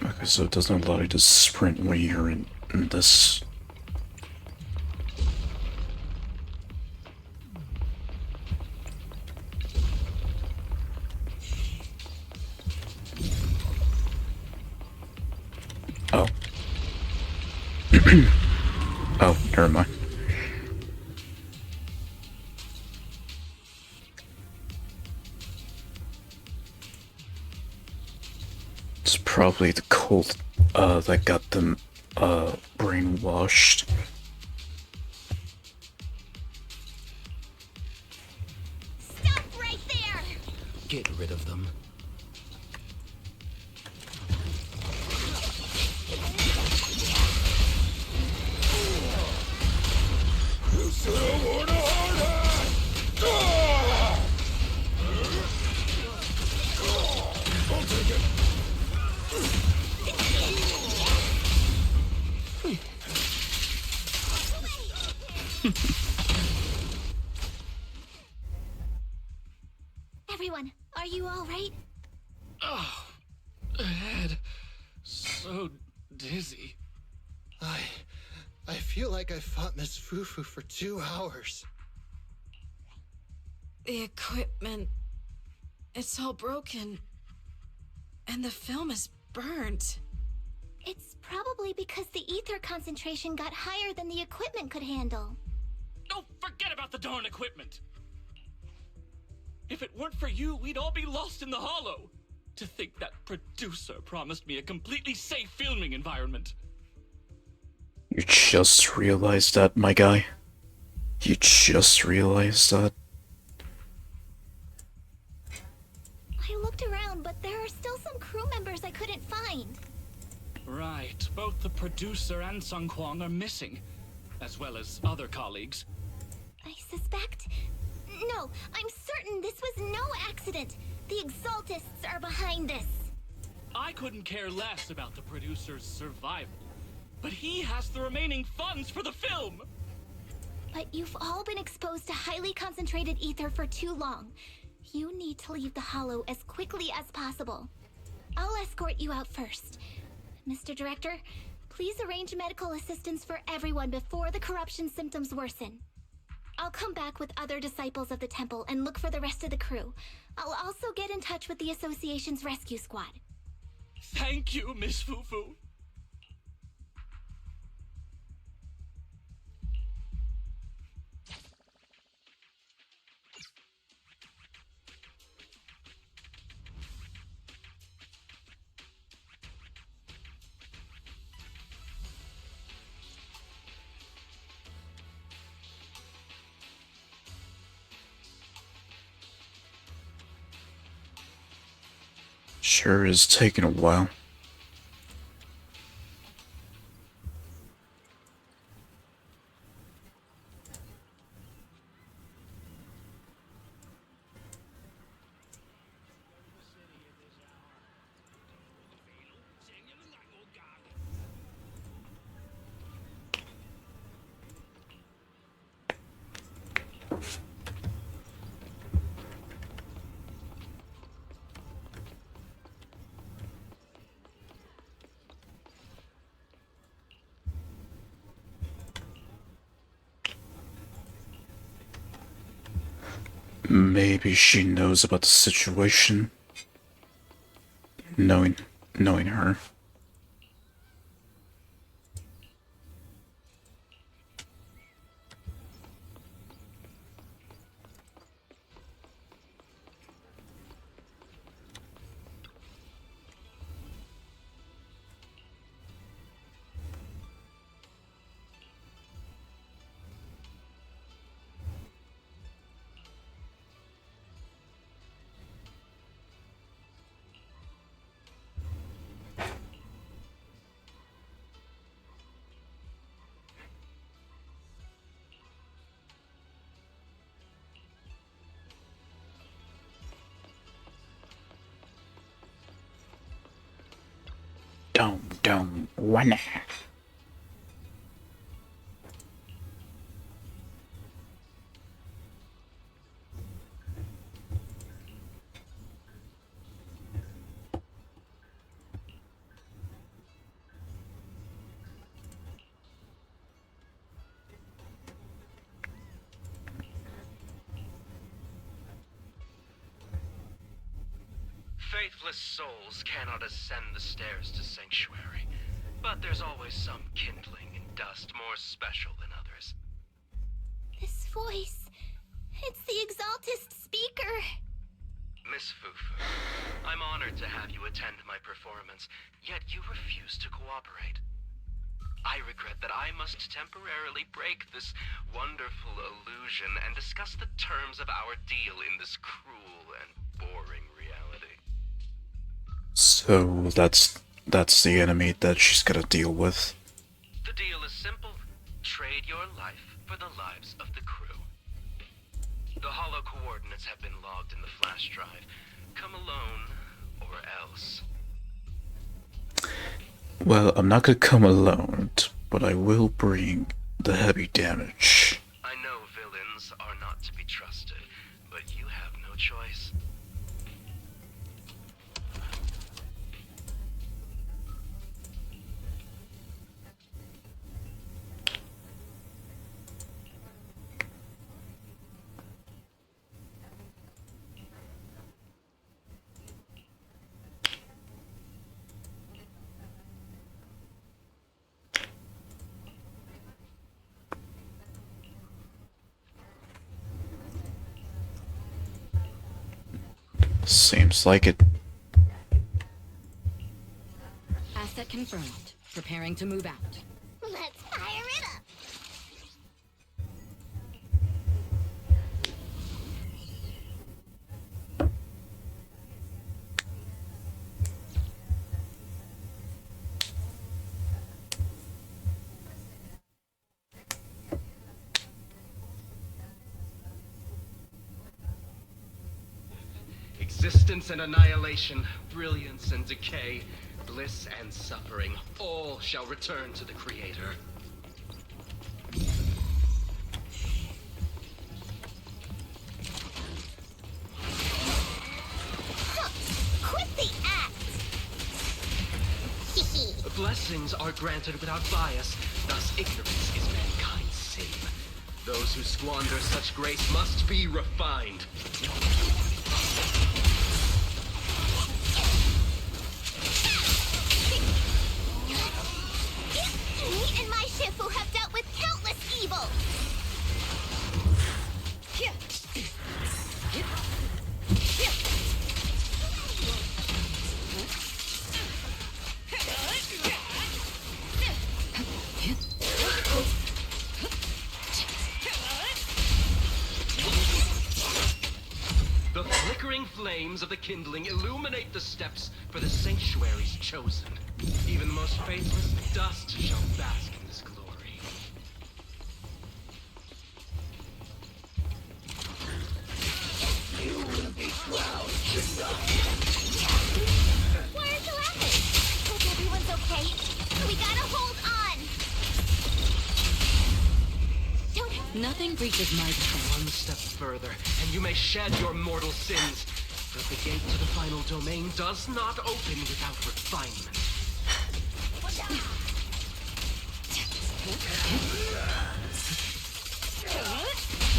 Okay, so it doesn't allow you to sprint when you're in this. Oh. Oh, never mind. It's probably the cult that got them brainwashed. Stop right there! Get rid of them. Everyone, are you alright? Oh, head. So dizzy. I feel like I fought Miss Fufu for 2 hours. The equipment. It's all broken. And the film is burnt. It's probably because the ether concentration got higher than the equipment could handle. Oh, forget about the darn equipment. If it weren't for you, we'd all be lost in the hollow. To think that producer promised me a completely safe filming environment. You just realized that, my guy? You just realized that? I looked around, but there are still some crew members I couldn't find. Right, both the producer and Sung Kwang are missing, as well as other colleagues. I suspect No, I'm certain this was no accident. The Exaltists are behind this. I couldn't care less about the producer's survival, but he has the remaining funds for the film! But you've all been exposed to highly concentrated ether for too long. You need to leave the Hollow as quickly as possible. I'll escort you out first. Mr. Director, please arrange medical assistance for everyone before the corruption symptoms worsen. I'll come back with other disciples of the temple and look for the rest of the crew. I'll also get in touch with the Association's rescue squad. Thank you, Miss Fufu. Sure is taking a while. Maybe she knows about the situation. Knowing her. Don't wanna. Faithless souls cannot ascend the stairs to sanctuary, but there's always some kindling in dust more special than others. This voice... it's the Exaltist speaker. Miss Fufu, I'm honored to have you attend my performance, yet you refuse to cooperate. I regret that I must temporarily break this wonderful illusion and discuss the terms of our deal in this cruel and boring reality. So that's the enemy that she's gotta deal with. The deal is simple. Trade your life for the lives of the crew. The hollow coordinates have been logged in the flash drive. Come alone, or else. Well, I'm not gonna come alone, but I will bring the heavy damage. I know villains are not to be trusted, but you have no choice. Seems like it. Asset confirmed. Preparing to move out. Let's fire it up. Existence and annihilation, brilliance and decay, bliss and suffering, all shall return to the Creator. Quit the act! Blessings are granted without bias, thus ignorance is mankind's sin. Those who squander such grace must be refined. Me and my Shifu have dealt with countless evils! The flickering flames of the kindling illuminate the steps for the sanctuaries chosen. Even the most faithless dust shall bask in this glory. You will be drowned in the... Why aren't you laughing? Hope everyone's okay. We gotta hold on! Nothing reaches my power. One step further, and you may shed your mortal sins. But the gate to the final domain does not open without refinement.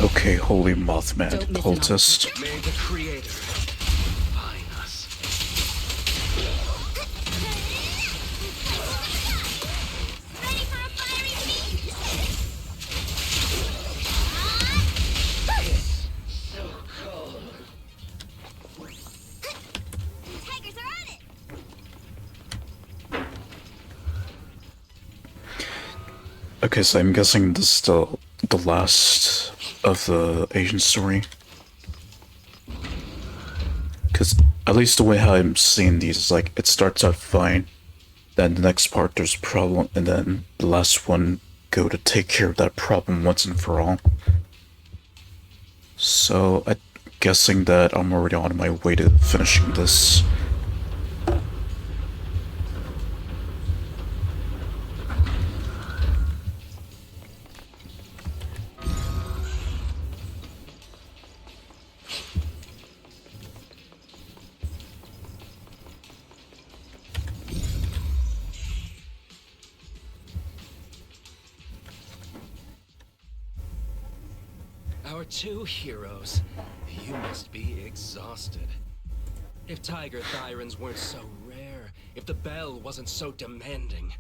Okay, holy Mothman cultist. May the Creator refine us. Ready for a fiery feast? So cold. Tigers are on it! Okay, so I'm guessing this is still the last of the Asian story. Because at least the way how I'm seeing these is like, it starts out fine, then the next part there's a problem, and then the last one go to take care of that problem once and for all. So I'm guessing that I'm already on my way to finishing this. Our two heroes. You must be exhausted. If Tiger Thyrans weren't so rare, if the bell wasn't so demanding,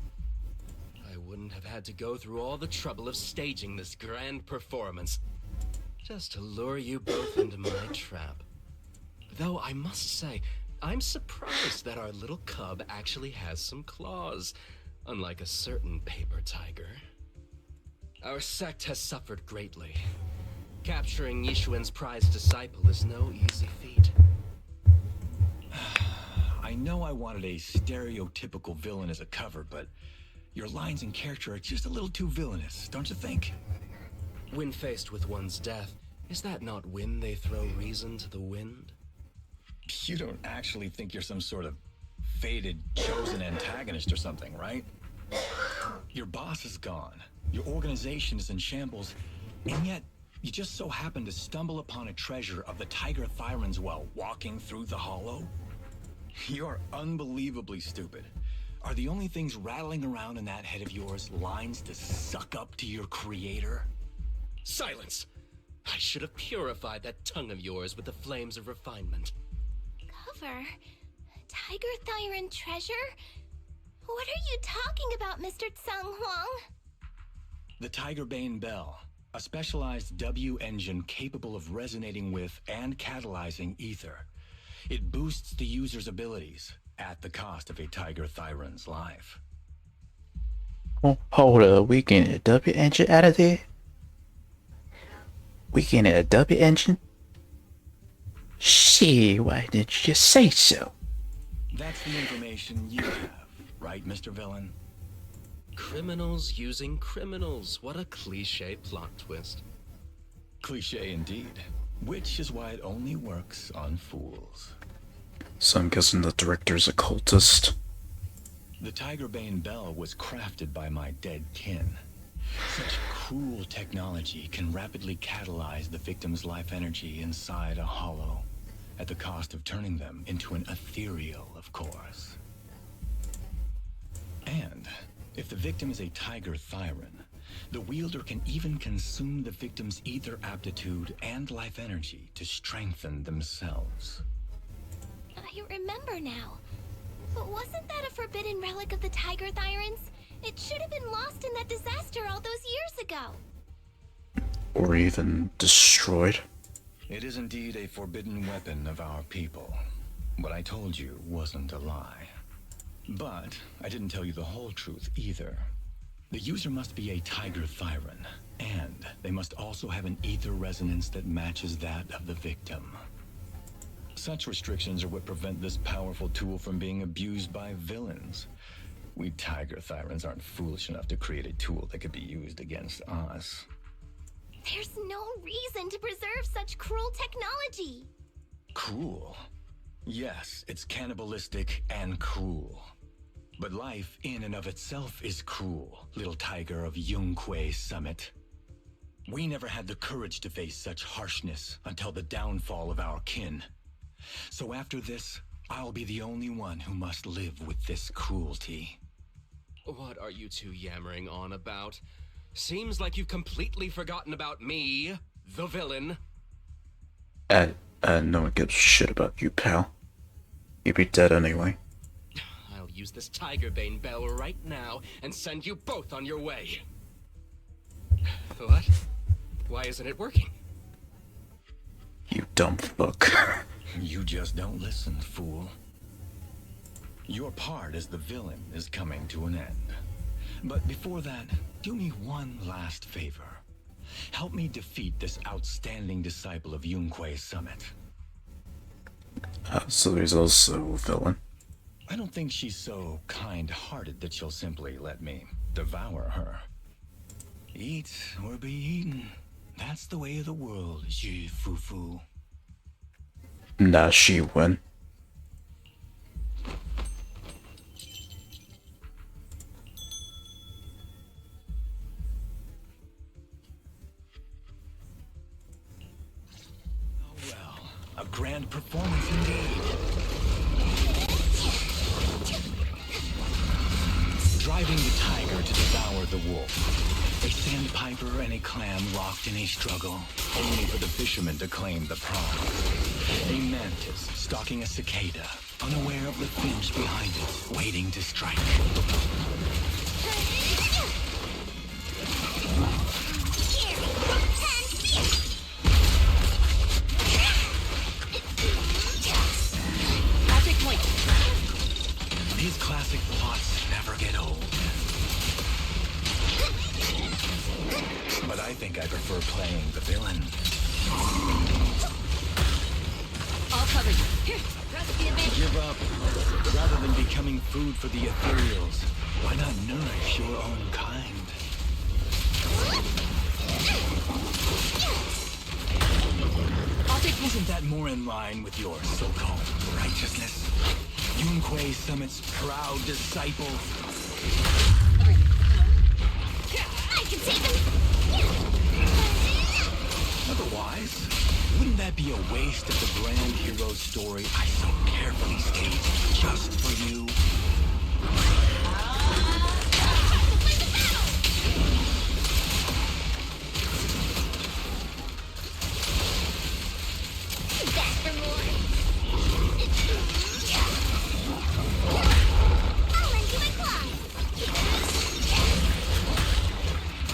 I wouldn't have had to go through all the trouble of staging this grand performance just to lure you both into my trap. Though I must say, I'm surprised that our little cub actually has some claws, unlike a certain paper tiger. Our sect has suffered greatly. Capturing Yishuan's prized disciple is no easy feat. I know I wanted a stereotypical villain as a cover, but your lines and character are just a little too villainous, don't you think? When faced with one's death, is that not when they throw reason to the wind? You don't actually think you're some sort of fated, chosen antagonist or something, right? Your boss is gone, your organization is in shambles, and yet you just so happen to stumble upon a treasure of the Tiger Thyrans while walking through the hollow? You're unbelievably stupid. Are the only things rattling around in that head of yours lines to suck up to your creator? Silence! I should have purified that tongue of yours with the flames of refinement. Cover? Tiger Thyran treasure? What are you talking about, Mr. Tsung Huang? The Tiger Bane Bell. A specialized W engine capable of resonating with and catalyzing ether. It boosts the user's abilities at the cost of a Tiger Thyran's life. Oh, hold up, we getting a W engine out of there? We getting a W engine? Shit, why didn't you just say so? That's the information you have, right, Mr. Villain? Criminals using criminals. What a cliche plot twist. Cliche indeed. Which is why it only works on fools. So I'm guessing the director's a cultist. The Tigerbane Bell was crafted by my dead kin. Such cruel technology can rapidly catalyze the victim's life energy inside a hollow, at the cost of turning them into an ethereal, of course. And if the victim is a Tiger Thyron, the wielder can even consume the victim's ether aptitude and life energy to strengthen themselves. I remember now. But wasn't that a forbidden relic of the Tiger Thyrans? It should have been lost in that disaster all those years ago. Or even destroyed. It is indeed a forbidden weapon of our people. What I told you wasn't a lie. But I didn't tell you the whole truth either. The user must be a Tiger Thyron, and they must also have an ether resonance that matches that of the victim. Such restrictions are what prevent this powerful tool from being abused by villains. We Tiger Thyrans aren't foolish enough to create a tool that could be used against us. There's no reason to preserve such cruel technology. Cruel? Yes, it's cannibalistic and cruel. But life in and of itself is cruel, little tiger of Yunque Summit. We never had the courage to face such harshness until the downfall of our kin. So after this, I'll be the only one who must live with this cruelty. What are you two yammering on about? Seems like you've completely forgotten about me, the villain. No one gives a shit about you, pal. You'd be dead anyway. I'll use this Tigerbane Bell right now and send you both on your way. What? Why isn't it working? You dumb fuck. You just don't listen, fool. Your part as the villain is coming to an end. But before that, do me one last favor. Help me defeat this outstanding disciple of Yunque Summit. So there's also a villain. I don't think she's so kind-hearted that she'll simply let me devour her. Eat or be eaten. That's the way of the world, Ji Fufu. Nah, she win. Oh well, a grand performance indeed. Driving the tiger to devour the wolf. A sandpiper and a clam locked in a struggle, only for the fisherman to claim the prize. A mantis stalking a cicada, unaware of the finch behind it, waiting to strike. I'll take point. These classic plots never get old. But I think I prefer playing the villain. I'll cover you. Here, press the advantage. Give up. Rather than becoming food for the ethereals, why not nourish your own kind? I'll take point. Isn't that more in line with your so-called righteousness? Yunque Summit's proud disciple. I can take him. Otherwise, wouldn't that be a waste of the grand hero story I so carefully staged just for you? Back for more. I'll lend you my claws.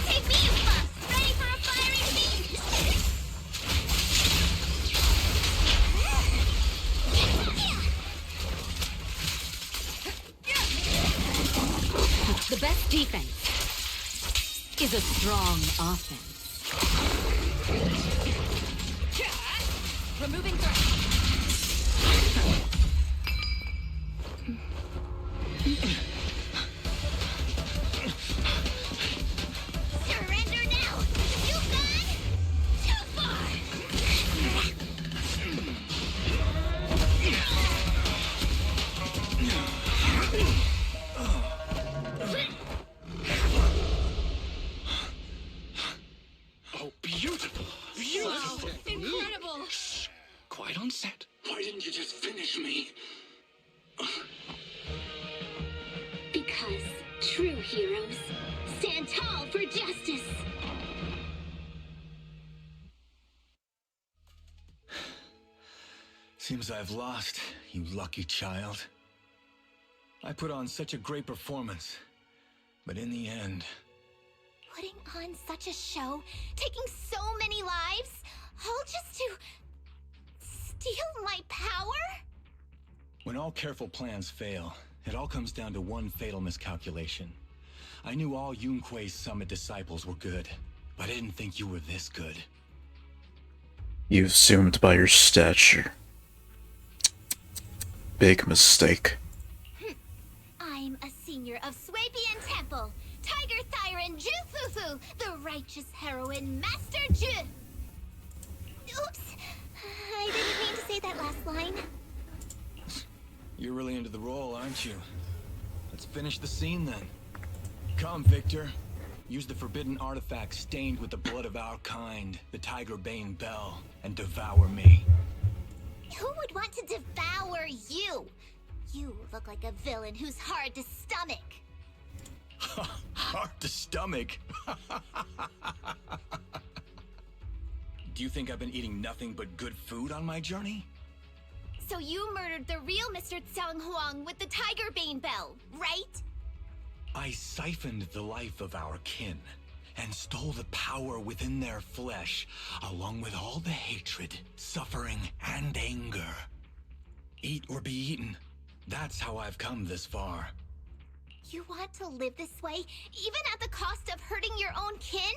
Take me, you fucks. Ready for a fiery feast? The best defense is a strong offense. Removing threat. Surrender now. You've gone too far. times I've lost, you lucky child. I put on such a great performance, but in the end... Putting on such a show, taking so many lives, all just to... steal my power? When all careful plans fail, it all comes down to one fatal miscalculation. I knew all Yunque's Summit disciples were good, but I didn't think you were this good. You assumed by your stature. Big mistake. I'm a senior of Swabian Temple, Tiger Thyron Jufufu, the righteous heroine Master Ju. Oops, I didn't mean to say that last line. You're really into the role, aren't you? Let's finish the scene then. Come, Victor. Use the forbidden artifact stained with the blood of our kind, the Tiger Bane Bell, and devour me. Who would want to devour you? You look like a villain who's hard to stomach. Hard to stomach? Do you think I've been eating nothing but good food on my journey? So you murdered the real Mr. Tsang Huang with the Tiger Bane Bell, right? I siphoned the life of our kin and stole the power within their flesh, along with all the hatred, suffering, and anger. Eat or be eaten. That's how I've come this far. You want to live this way, even at the cost of hurting your own kin?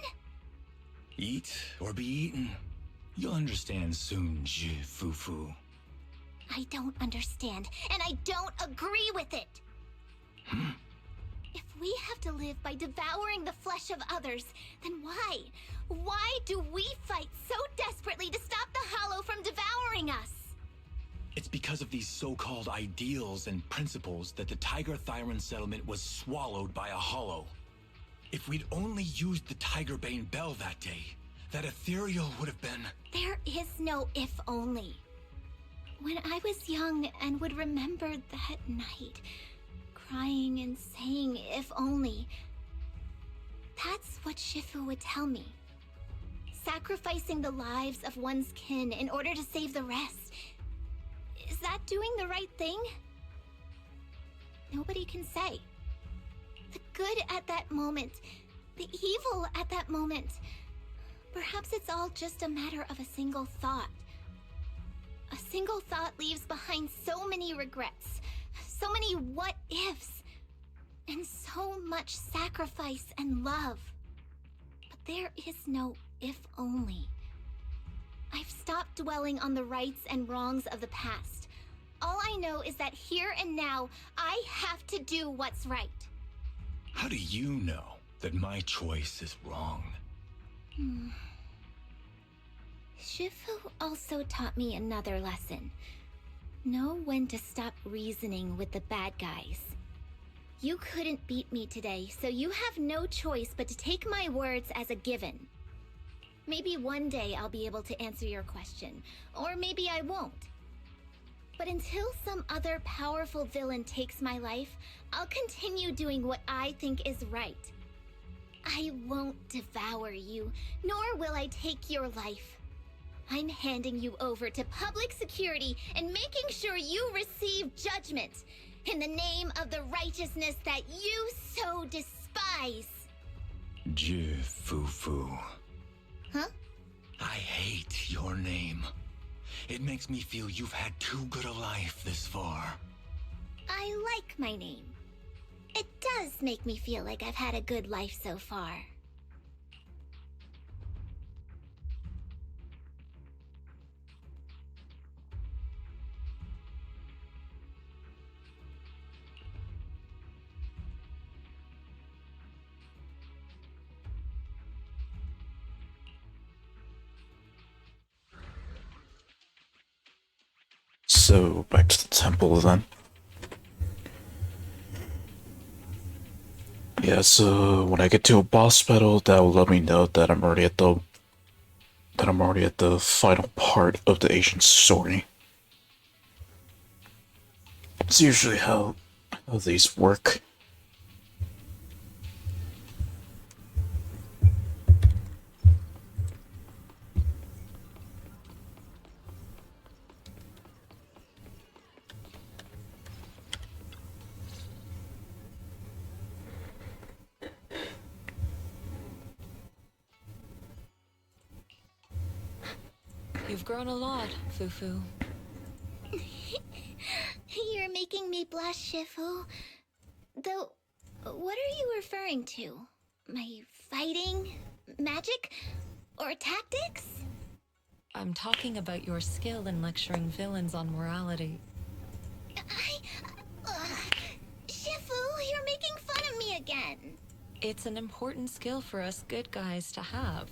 Eat or be eaten. You'll understand soon, Fufu. I don't understand, and I don't agree with it. If we have to live by devouring the flesh of others, then why? Why do we fight so desperately to stop the Hollow from devouring us? It's because of these so-called ideals and principles that the Tiger Thyron settlement was swallowed by a Hollow. If we'd only used the Tiger Bane Bell that day, that ethereal would have been... There is no if only. When I was young and would remember that night, crying and saying if only, that's what Shifu would tell me. Sacrificing the lives of one's kin in order to save the rest. Is that doing the right thing? Nobody can say. The good at that moment, the evil at that moment. Perhaps it's all just a matter of a single thought. A single thought leaves behind so many regrets, so many what-ifs, and so much sacrifice and love. But there is no if only. I've stopped dwelling on the rights and wrongs of the past. All I know is that here and now, I have to do what's right. How do you know that my choice is wrong? Shifu also taught me another lesson. Know when to stop reasoning with the bad guys. You couldn't beat me today, so you have no choice but to take my words as a given. Maybe one day I'll be able to answer your question, or maybe I won't. But until some other powerful villain takes my life, I'll continue doing what I think is right. I won't devour you, nor will I take your life. I'm handing you over to public security and making sure you receive judgment in the name of the righteousness that you so despise. Fufu. Huh? I hate your name. It makes me feel you've had too good a life this far. I like my name. It does make me feel like I've had a good life so far. So, back to the temple then. Yeah, so when I get to a boss battle, that will let me know that I'm already at the final part of the Asian story. It's usually how these work. You've grown a lot, Fufu. You're making me blush, Shifu. Though, what are you referring to? My fighting? Magic? Or tactics? I'm talking about your skill in lecturing villains on morality. Shifu, you're making fun of me again. It's an important skill for us good guys to have.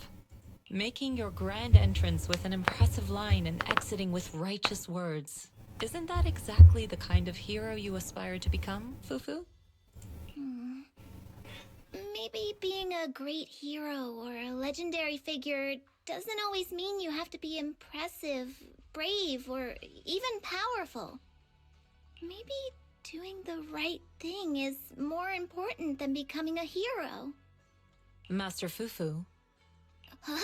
Making your grand entrance with an impressive line and exiting with righteous words. Isn't that exactly the kind of hero you aspire to become, Fufu? Maybe being a great hero or a legendary figure doesn't always mean you have to be impressive, brave, or even powerful. Maybe doing the right thing is more important than becoming a hero. Master Fufu. Huh?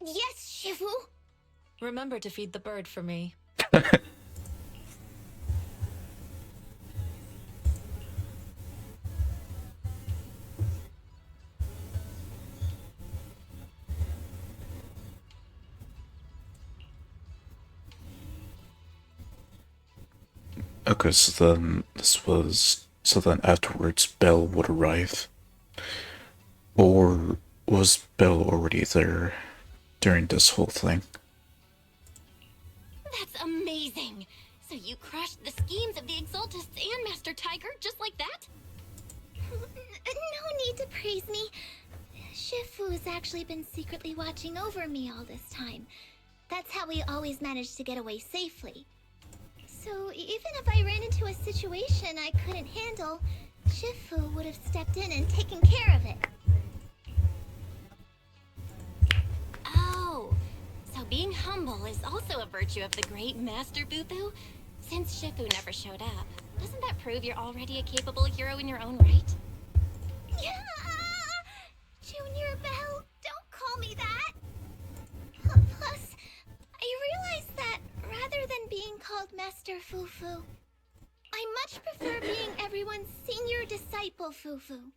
Yes, Shifu. Remember to feed the bird for me. Okay, so then afterwards Belle would arrive. Or was Belle already there during this whole thing? That's amazing! So you crushed the schemes of the Exaltists and Master Tiger just like that? No need to praise me. Shifu's actually been secretly watching over me all this time. That's how we always managed to get away safely. So even if I ran into a situation I couldn't handle, Shifu would have stepped in and taken care of it. Oh, so being humble is also a virtue of the great Master Fufu? Since Shifu never showed up, doesn't that prove you're already a capable hero in your own right? Yeah! Junior Belle, don't call me that! Plus, I realized that rather than being called Master Fufu, I much prefer being everyone's senior disciple Fufu.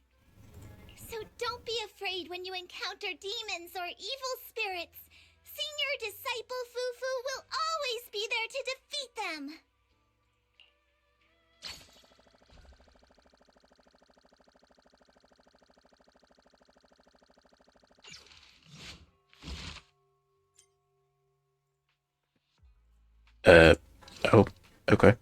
So don't be afraid when you encounter demons or evil spirits. Senior disciple Fufu will always be there to defeat them. Oh, okay.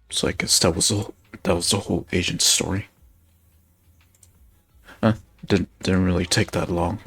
So I guess that was the whole agent story. Didn't really take that long.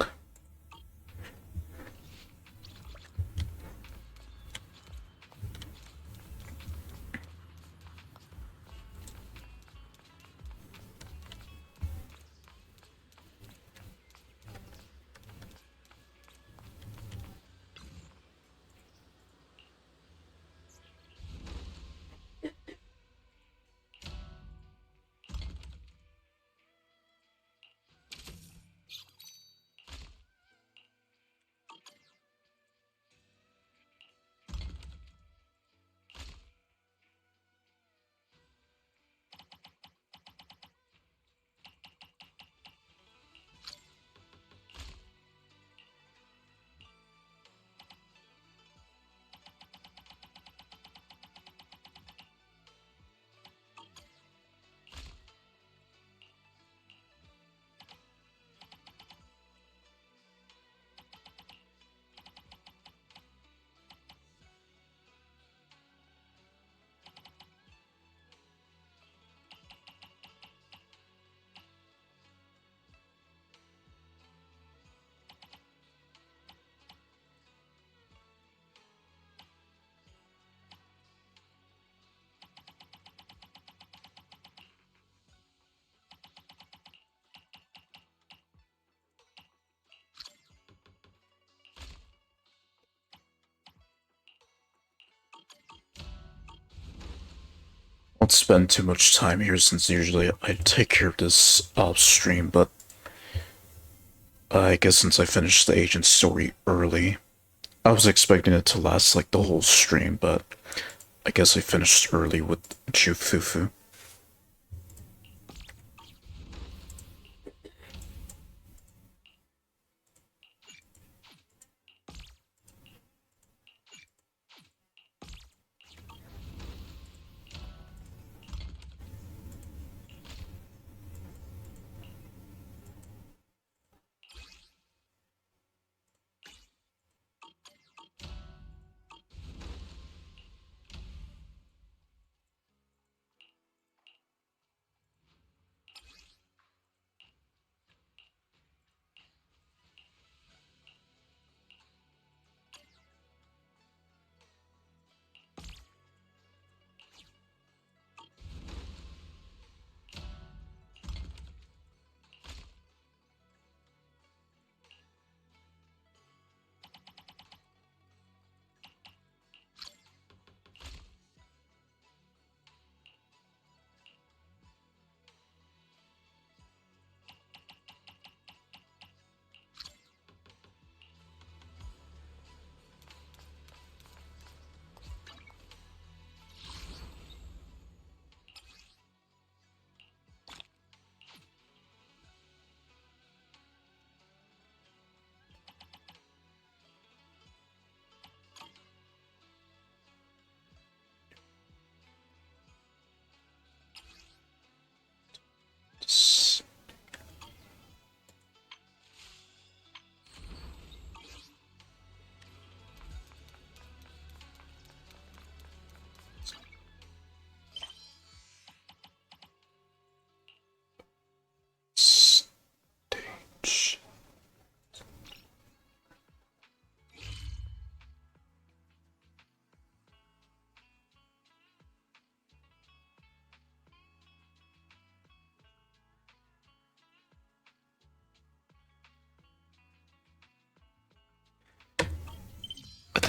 Won't spend too much time here since usually I take care of this off stream, but I guess since I finished the agent story early, I was expecting it to last like the whole stream, but I guess I finished early with Fufu.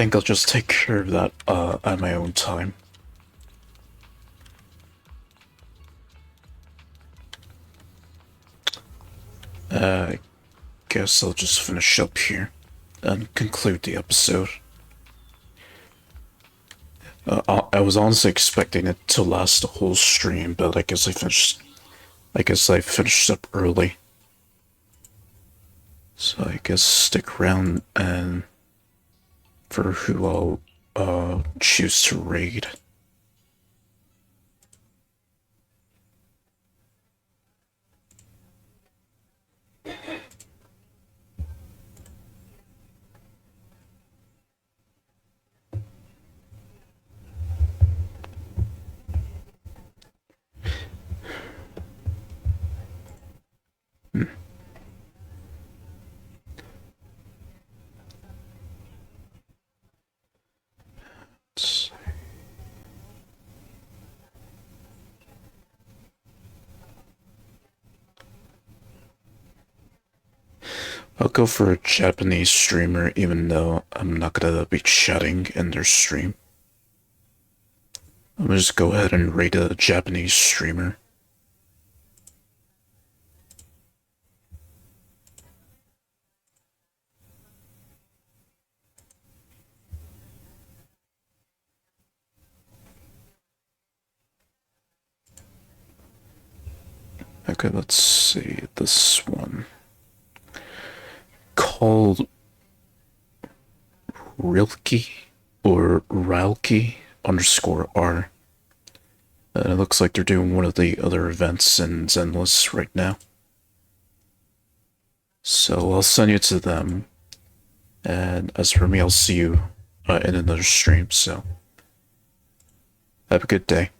think I'll just take care of that at my own time. I guess I'll just finish up here and conclude the episode. I was honestly expecting it to last the whole stream, but I guess I finished up early. So I guess stick around and for who I'll choose to raid. I'll go for a Japanese streamer, even though I'm not gonna be chatting in their stream. I'm gonna just go ahead and raid a Japanese streamer. Okay, let's see this one. Called Rilke or Ralke _R. It looks like they're doing one of the other events in Zenless right now. So I'll send you to them. And as for me, I'll see you in another stream. So have a good day.